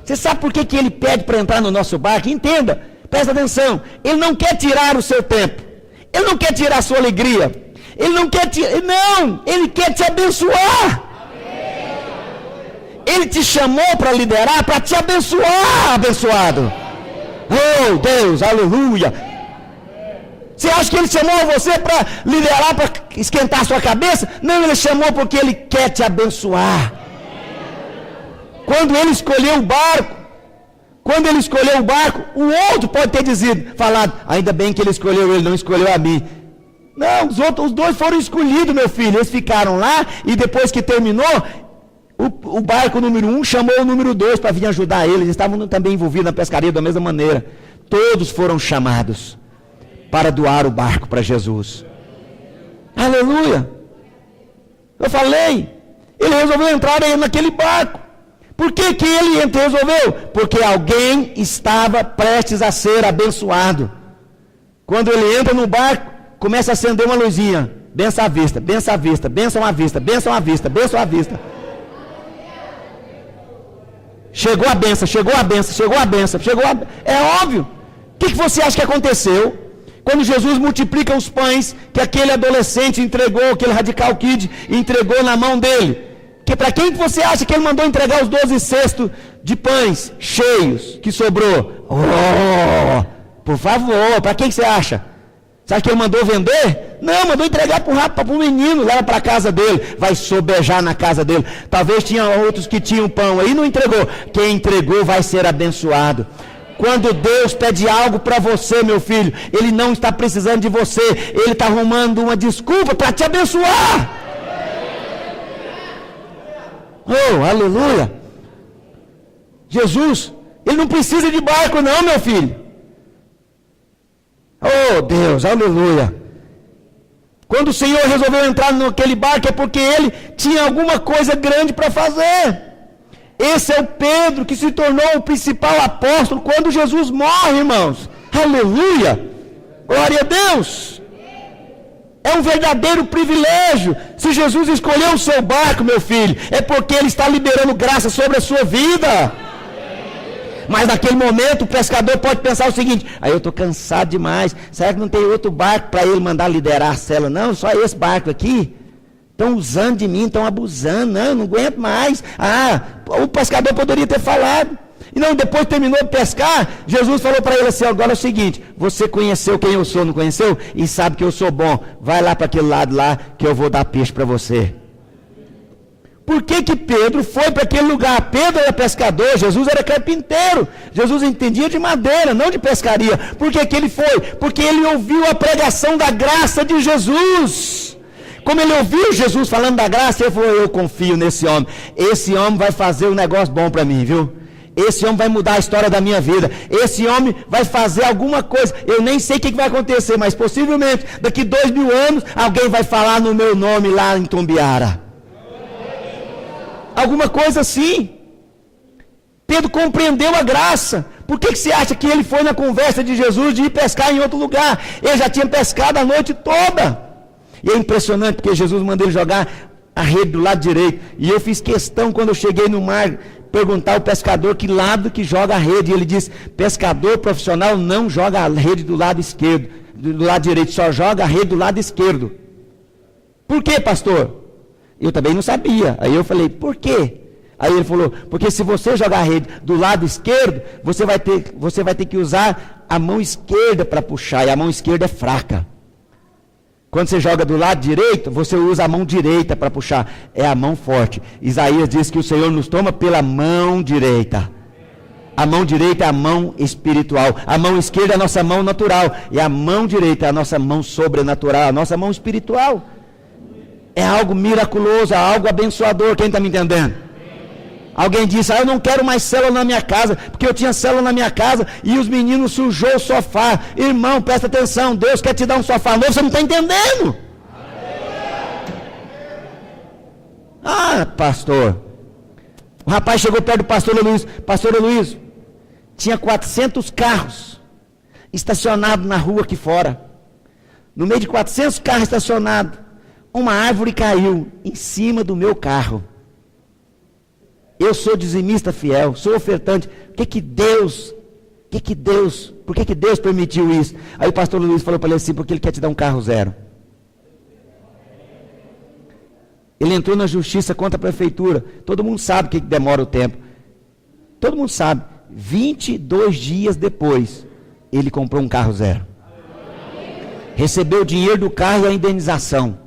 Você sabe por que Ele pede para entrar no nosso barco? Entenda, presta atenção. Ele não quer tirar o seu tempo. Ele não quer tirar a sua alegria. Ele não quer Ele quer te abençoar. Ele te chamou para liderar, para te abençoar, abençoado. Oh, Deus, aleluia. Você acha que Ele chamou você para liderar, para esquentar a sua cabeça? Não, Ele chamou porque Ele quer te abençoar. Quando Ele escolheu o barco, o outro pode ter falado, ainda bem que Ele escolheu ele, não escolheu a mim. Não, os 2 foram escolhidos, meu filho. Eles ficaram lá e depois que terminou, o barco número 1 chamou o número 2 para vir ajudar eles. Eles estavam também envolvidos na pescaria da mesma maneira. Todos foram chamados para doar o barco para Jesus. Aleluia. Eu falei, ele resolveu entrar naquele barco. Por que ele resolveu? Porque alguém estava prestes a ser abençoado. Quando ele entra no barco, começa a acender uma luzinha. Benção à vista, benção à vista, benção à vista, benção à vista, benção à vista. Chegou a benção. É óbvio. que você acha que aconteceu quando Jesus multiplica os pães que aquele adolescente entregou, aquele radical kid entregou na mão dele? Que para quem você acha que ele mandou entregar os 12 cestos de pães cheios que sobrou? Oh, por favor, para quem você acha? Você acha que ele mandou vender? Não, mandou entregar para o menino, leva para a casa dele, vai sobejar na casa dele. Talvez tinha outros que tinham pão aí, não entregou. Quem entregou vai ser abençoado. Quando Deus pede algo para você, meu filho, Ele não está precisando de você, Ele está arrumando uma desculpa para te abençoar. Oh, aleluia. Jesus, Ele não precisa de barco não, meu filho. Oh, Deus, aleluia. Quando o Senhor resolveu entrar naquele barco é porque Ele tinha alguma coisa grande para fazer. Esse é o Pedro que se tornou o principal apóstolo quando Jesus morre, irmãos. Aleluia. Glória a Deus. É um verdadeiro privilégio. Se Jesus escolheu o seu barco, meu filho, é porque Ele está liberando graça sobre a sua vida. Mas naquele momento o pescador pode pensar o seguinte: aí eu estou cansado demais, será que não tem outro barco para ele mandar liderar a cela? Não, só esse barco aqui. Estão usando de mim, estão abusando, não aguento mais. O pescador poderia ter falado. E não, depois terminou de pescar, Jesus falou para ele assim: agora é o seguinte, você conheceu quem eu sou, não conheceu? E sabe que eu sou bom, vai lá para aquele lado lá, que eu vou dar peixe para você. Por que Pedro foi para aquele lugar? Pedro era pescador, Jesus era carpinteiro. Jesus entendia de madeira, não de pescaria. Por que ele foi? Porque ele ouviu a pregação da graça de Jesus. Como ele ouviu Jesus falando da graça, ele falou: eu confio nesse homem. Esse homem vai fazer um negócio bom para mim, viu? Esse homem vai mudar a história da minha vida. Esse homem vai fazer alguma coisa. Eu nem sei o que vai acontecer, mas possivelmente daqui 2000 anos alguém vai falar no meu nome lá em Tumbiara. Alguma coisa assim. Pedro compreendeu a graça. Por que você acha que ele foi na conversa de Jesus de ir pescar em outro lugar? Ele já tinha pescado a noite toda. E é impressionante porque Jesus mandou ele jogar a rede do lado direito. E eu fiz questão, quando eu cheguei no mar, perguntar ao pescador que lado que joga a rede. E ele disse: pescador profissional não joga a rede do lado esquerdo, do lado direito, só joga a rede do lado esquerdo. Por quê, pastor? Eu também não sabia. Aí eu falei: por quê? Aí ele falou: porque se você jogar a rede do lado esquerdo, você vai ter que usar a mão esquerda para puxar, e a mão esquerda é fraca. Quando você joga do lado direito, você usa a mão direita para puxar, é a mão forte. Isaías diz que o Senhor nos toma pela mão direita. A mão direita é a mão espiritual, a mão esquerda é a nossa mão natural, e a mão direita é a nossa mão sobrenatural, a nossa mão espiritual. É algo miraculoso, é algo abençoador. Quem está me entendendo? Alguém disse: eu não quero mais célula na minha casa, porque eu tinha célula na minha casa e os meninos sujou o sofá. Irmão, presta atenção, Deus quer te dar um sofá novo, você não está entendendo. Pastor, o rapaz chegou perto do pastor Luiz. Pastor Luiz, tinha 400 carros estacionados na rua aqui fora. No meio de 400 carros estacionados, uma árvore caiu em cima do meu carro. Eu sou dizimista fiel, sou ofertante. Por que Deus permitiu isso? Aí o pastor Luiz falou para ele assim: porque Ele quer te dar um carro zero. Ele entrou na justiça contra a prefeitura. Todo mundo sabe que demora o tempo. Todo mundo sabe. 22 dias depois, ele comprou um carro zero. Recebeu o dinheiro do carro e a indenização.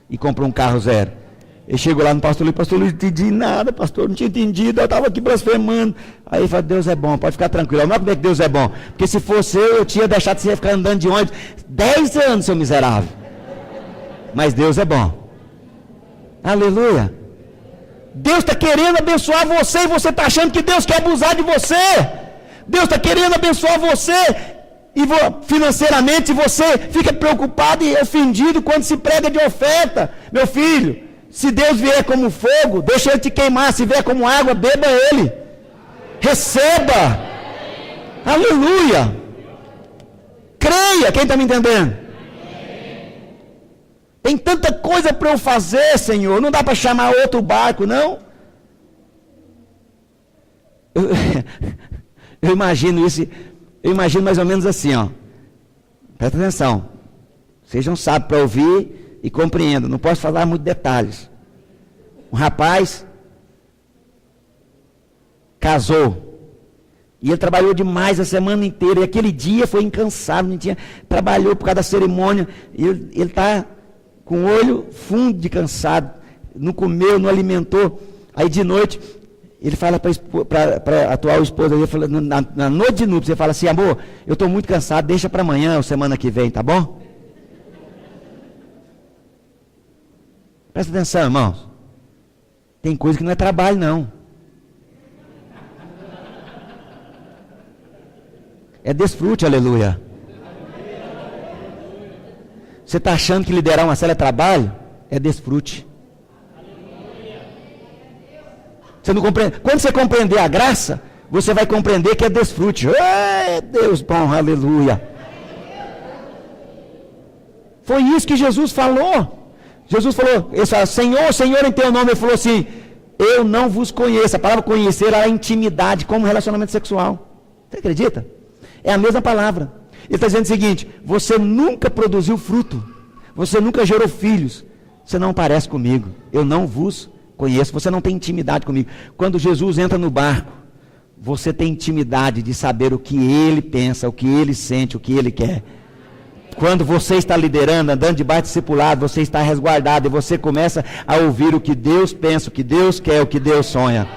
E comprou um carro zero. Ele chegou lá no pastor Luiz: pastor Luiz, não entendi nada, pastor, não tinha entendido, eu estava aqui blasfemando. Aí ele falou: Deus é bom, pode ficar tranquilo. Não é como é que Deus é bom, porque se fosse eu tinha deixado você ficar andando de ônibus 10 anos, seu miserável. Mas Deus é bom. Aleluia. Deus está querendo abençoar você e você está achando que Deus quer abusar de você. Deus está querendo abençoar você e financeiramente você fica preocupado e ofendido quando se prega de oferta. Meu filho, se Deus vier como fogo, deixa Ele te queimar. Se vier como água, beba Ele. Receba. Aleluia. Creia. Quem está me entendendo? Tem tanta coisa para eu fazer, Senhor. Não dá para chamar outro barco, não? Eu imagino isso. Eu imagino mais ou menos assim, ó. Presta atenção. Sejam sábios para ouvir e compreendam. Não posso falar muitos detalhes. Um rapaz casou. E ele trabalhou demais a semana inteira. E aquele dia foi incansável. Não tinha, trabalhou por causa da cerimônia. E ele está com o olho fundo de cansado. Não comeu, não alimentou. Aí de noite, ele fala para a atual esposa, ele fala, na noite de núpcias, ele fala assim: amor, eu estou muito cansado, deixa para amanhã ou semana que vem, tá bom? Presta atenção, irmãos. Tem coisa que não é trabalho, não. É desfrute, aleluia. Você está achando que liderar uma célula é trabalho? É desfrute. Você não compreende. Quando você compreender a graça, você vai compreender que é desfrute. Ei, Deus bom, aleluia. Foi isso que Jesus falou. Jesus falou, Senhor, Senhor em teu nome. Ele falou assim: eu não vos conheço. A palavra conhecer é a intimidade, como relacionamento sexual. Você acredita? É a mesma palavra. Ele está dizendo o seguinte: você nunca produziu fruto, você nunca gerou filhos, você não parece comigo, eu não vos conheço, você não tem intimidade comigo. Quando Jesus entra no barco, você tem intimidade de saber o que ele pensa, o que ele sente, o que ele quer. Quando você está liderando, andando debaixo de discipulado, você está resguardado e você começa a ouvir o que Deus pensa, o que Deus quer, o que Deus sonha.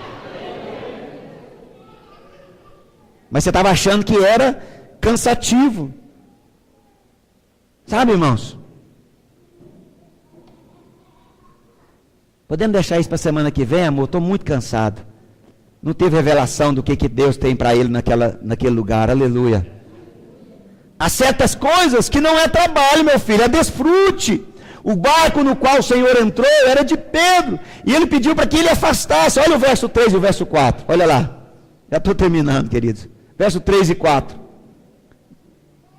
Mas você estava achando que era cansativo. Sabe, irmãos? Podemos deixar isso para a semana que vem, amor? Estou muito cansado. Não teve revelação do que Deus tem para ele naquele lugar. Aleluia. Há certas coisas que não é trabalho, meu filho, é desfrute. O barco no qual o Senhor entrou era de Pedro. E ele pediu para que ele afastasse. Olha o verso 3 e o verso 4. Olha lá. Já estou terminando, queridos. Verso 3 e 4.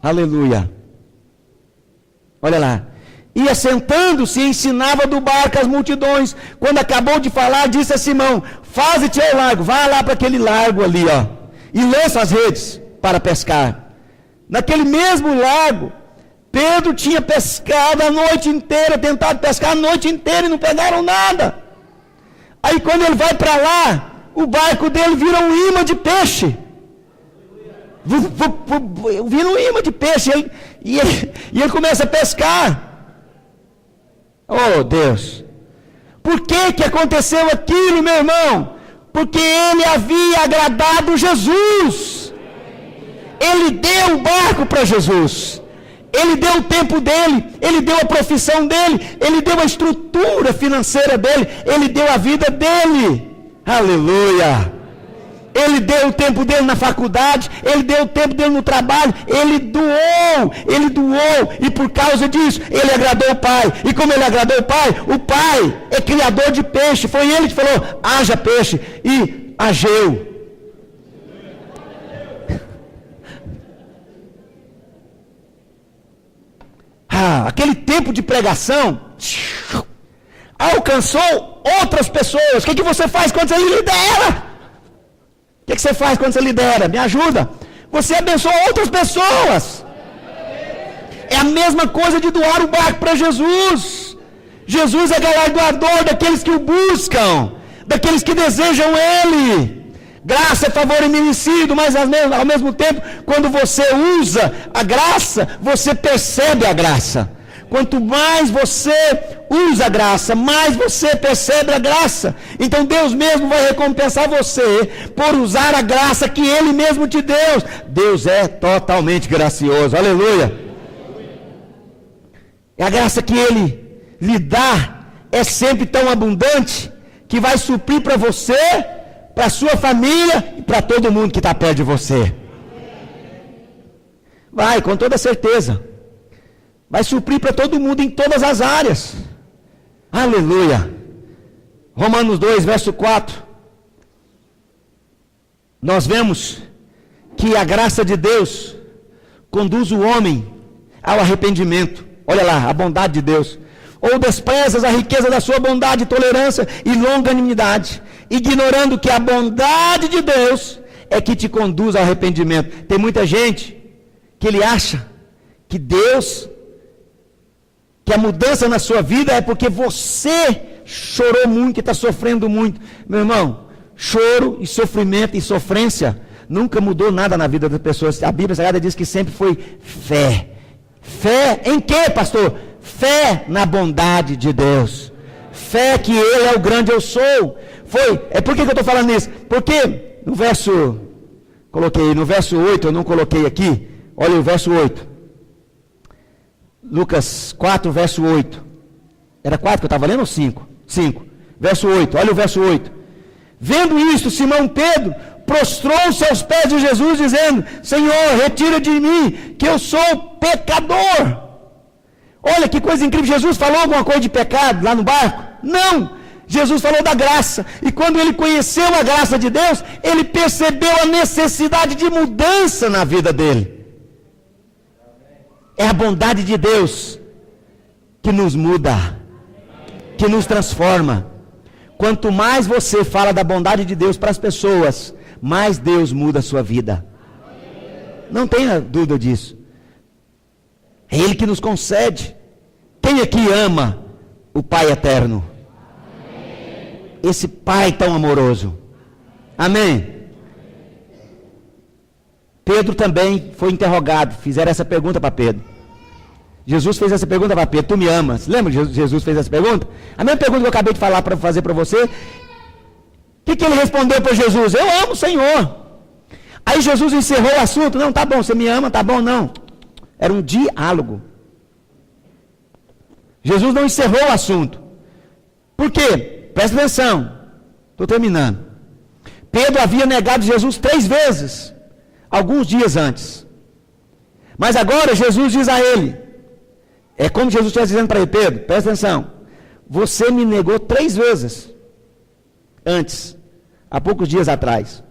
Aleluia. Olha lá. E assentando-se, ensinava do barco as multidões. Quando acabou de falar, disse a Simão: faze-te ao largo, vai lá para aquele largo ali, ó, e lança as redes para pescar. Naquele mesmo lago, Pedro tinha pescado a noite inteira, tentado pescar a noite inteira e não pegaram nada. Aí quando ele vai para lá, o barco dele vira um imã de peixe. Vira um imã de peixe. E ele começa a pescar. Oh, Deus. Por que aconteceu aquilo, meu irmão? Porque ele havia agradado Jesus. Ele deu o barco para Jesus. Ele deu o tempo dele. Ele deu a profissão dele. Ele deu a estrutura financeira dele. Ele deu a vida dele. Aleluia. Ele deu o tempo dele na faculdade, ele deu o tempo dele no trabalho, ele doou, e por causa disso, ele agradou o Pai. E como ele agradou o Pai é criador de peixe, foi ele que falou: haja peixe, e ageu. Aquele tempo de pregação alcançou outras pessoas. O que você faz quando você lidera? O que você faz quando você lidera? Me ajuda. Você abençoa outras pessoas. É a mesma coisa de doar o barco para Jesus. Jesus é galardoador daqueles que o buscam, daqueles que desejam Ele. Graça é favor imerecido, mas ao mesmo tempo, quando você usa a graça, você percebe a graça. Quanto mais você usa a graça, mais você percebe a graça. Então Deus mesmo vai recompensar você por usar a graça que Ele mesmo te deu. Deus é totalmente gracioso, aleluia. E a graça que Ele lhe dá é sempre tão abundante que vai suprir para você, para a sua família e para todo mundo que está perto de você. Vai, com toda certeza. Vai suprir para todo mundo em todas as áreas. Aleluia. Romanos 2, verso 4. Nós vemos que a graça de Deus conduz o homem ao arrependimento. Olha lá, a bondade de Deus. Ou desprezas a riqueza da sua bondade, tolerância e longanimidade, ignorando que a bondade de Deus é que te conduz ao arrependimento. Tem muita gente que ele acha que Deus, que a mudança na sua vida é porque você chorou muito e está sofrendo muito. Meu irmão, choro e sofrimento e sofrência nunca mudou nada na vida das pessoas. A Bíblia Sagrada diz que sempre foi fé. Fé em quê, pastor? Fé na bondade de Deus. Fé que Ele é o grande eu sou. Por que eu estou falando isso? Porque no verso 8, eu não coloquei aqui. Olha o verso 8. Lucas 4, verso 8. Era 4 que eu estava lendo ou 5? 5. Verso 8. Olha o verso 8. Vendo isto, Simão Pedro prostrou-se aos pés de Jesus, dizendo: Senhor, retira de mim, que eu sou pecador. Olha que coisa incrível. Jesus falou alguma coisa de pecado lá no barco? Não. Jesus falou da graça. E quando ele conheceu a graça de Deus, ele percebeu a necessidade de mudança na vida dele. É a bondade de Deus que nos muda, que nos transforma. Quanto mais você fala da bondade de Deus para as pessoas, mais Deus muda a sua vida. Não tenha dúvida disso. É Ele que nos concede. Quem aqui ama o Pai eterno? Esse Pai tão amoroso. Amém? Pedro também foi interrogado. Fizeram essa pergunta para Pedro. Jesus fez essa pergunta para Pedro: tu me amas? Lembra que Jesus fez essa pergunta? A mesma pergunta que eu acabei de falar para fazer para você. O que ele respondeu para Jesus? Eu amo o Senhor. Aí Jesus encerrou o assunto. Não, tá bom, você me ama, tá bom, não. Era um diálogo. Jesus não encerrou o assunto. Por quê? Presta atenção. Estou terminando. Pedro havia negado Jesus 3 vezes, alguns dias antes. Mas agora Jesus diz a ele, é como Jesus está dizendo para ele: Pedro, presta atenção, você me negou 3 vezes antes, há poucos dias atrás.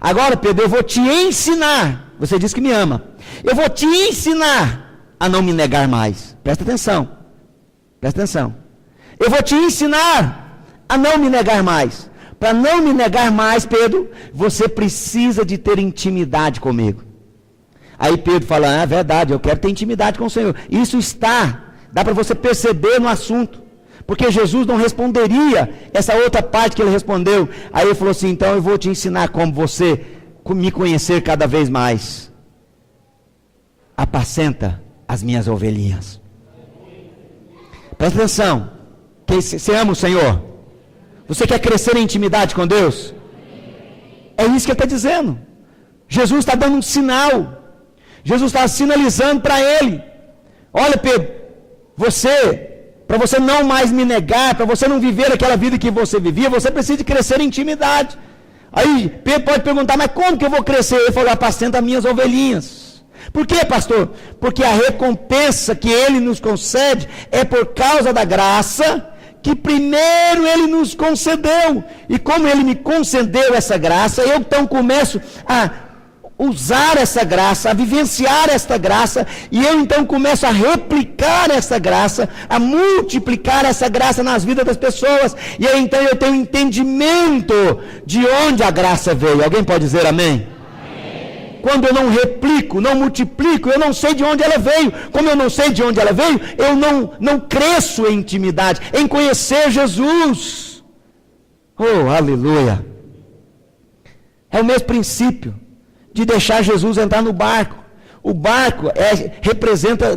Agora, Pedro, eu vou te ensinar. Você disse que me ama. Eu vou te ensinar a não me negar mais. Presta atenção. Presta atenção. Eu vou te ensinar a não me negar mais. Para não me negar mais, Pedro, você precisa de ter intimidade comigo. Aí Pedro fala: é verdade, eu quero ter intimidade com o Senhor. Isso dá para você perceber no assunto. Porque Jesus não responderia essa outra parte que ele respondeu. Aí ele falou assim: então eu vou te ensinar como você me conhecer cada vez mais. Apacenta as minhas ovelhinhas. Presta atenção. Você ama o Senhor? Você quer crescer em intimidade com Deus? É isso que ele está dizendo. Jesus está dando um sinal. Jesus está sinalizando para ele: olha, Pedro, para você não mais me negar, para você não viver aquela vida que você vivia, você precisa de crescer em intimidade. Aí Pedro pode perguntar: mas como que eu vou crescer? Ele falou: apacenta as minhas ovelhinhas. Por quê, pastor? Porque a recompensa que ele nos concede é por causa da graça que primeiro ele nos concedeu. E como ele me concedeu essa graça, eu então começo a usar essa graça, a vivenciar esta graça, e eu então começo a replicar essa graça, a multiplicar essa graça nas vidas das pessoas, e aí então eu tenho entendimento de onde a graça veio. Alguém pode dizer amém? Amém. Quando eu não replico, não multiplico, eu não sei de onde ela veio. Como eu não sei de onde ela veio, eu não cresço em intimidade, em conhecer Jesus. Oh, aleluia! É o mesmo princípio de deixar Jesus entrar no barco. O barco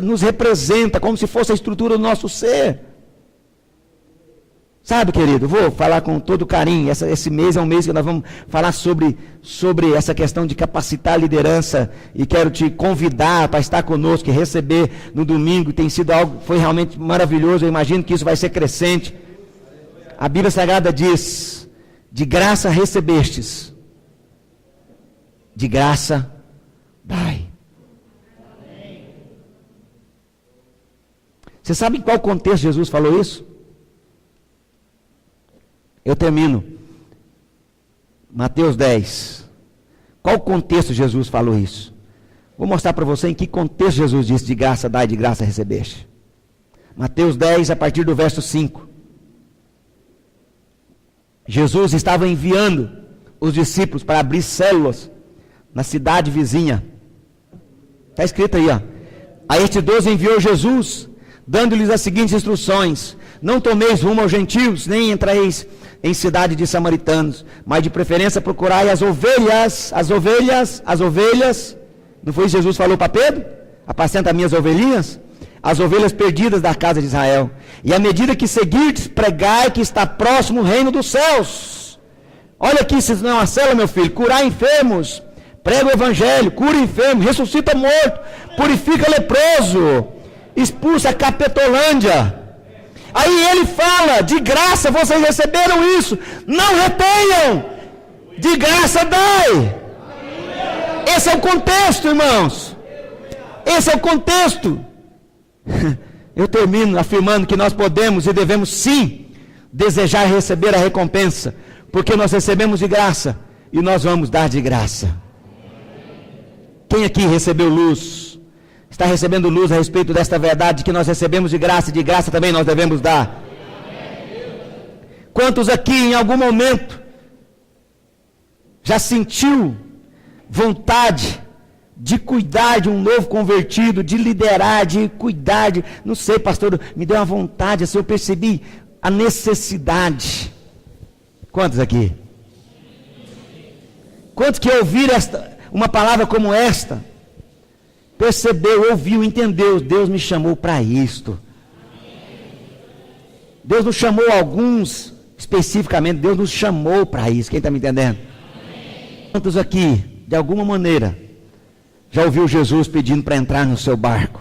nos representa como se fosse a estrutura do nosso ser. Sabe, querido, vou falar com todo carinho. Esse mês é um mês que nós vamos falar sobre essa questão de capacitar a liderança, e quero te convidar para estar conosco e receber no domingo. Tem sido foi realmente maravilhoso. Eu imagino que isso vai ser crescente. A Bíblia Sagrada diz: de graça recebestes, de graça dai. Você sabe em qual contexto Jesus falou isso? Eu termino. Mateus 10. Qual contexto Jesus falou isso? Vou mostrar para você em que contexto Jesus disse: de graça dai, de graça recebeste. Mateus 10, a partir do verso 5. Jesus estava enviando os discípulos para abrir células na cidade vizinha. Está escrito aí, ó. A estes 12 enviou Jesus, dando-lhes as seguintes instruções: não tomeis rumo aos gentios, nem entreis em cidade de samaritanos, mas de preferência procurai as ovelhas, não foi isso que Jesus falou para Pedro? Apacenta minhas ovelhinhas, as ovelhas perdidas da casa de Israel. E à medida que seguirdes, pregai que está próximo o reino dos céus. Olha aqui, se não é uma célula, meu filho: curar enfermos, prega o evangelho, cura enfermo, ressuscita morto, purifica leproso, expulsa a capetolândia. Aí ele fala: de graça vocês receberam isso, não retenham, de graça dai. Esse é o contexto, irmãos. Esse é o contexto. Eu termino afirmando que nós podemos e devemos sim desejar receber a recompensa, porque nós recebemos de graça e nós vamos dar de graça. Quem aqui recebeu luz, está recebendo luz a respeito desta verdade que nós recebemos de graça também nós devemos dar? Quantos aqui em algum momento já sentiu vontade de cuidar de um novo convertido, de liderar, de cuidar, não sei, pastor, me deu uma vontade, assim, eu percebi a necessidade. Quantos aqui? Quantos que ouviram uma palavra como esta, percebeu, ouviu, entendeu: Deus me chamou para isto. Deus nos chamou, alguns especificamente, Deus nos chamou para isso. Quem está me entendendo? Quantos aqui, de alguma maneira, já ouviu Jesus pedindo para entrar no seu barco,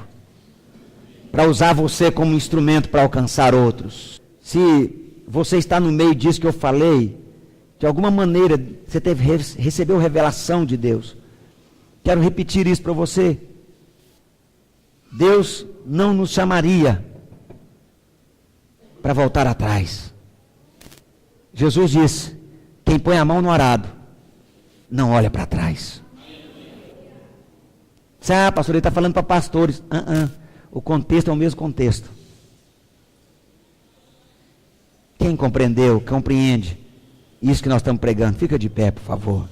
para usar você como instrumento para alcançar outros? Se você está no meio disso que eu falei, de alguma maneira você recebeu revelação de Deus, quero repetir isso para você: Deus não nos chamaria para voltar atrás. Jesus disse: quem põe a mão no arado não olha para trás. Ah, pastor, ele está falando para pastores. O contexto é o mesmo contexto. Quem compreendeu, compreende isso que nós estamos pregando, fica de pé, por favor.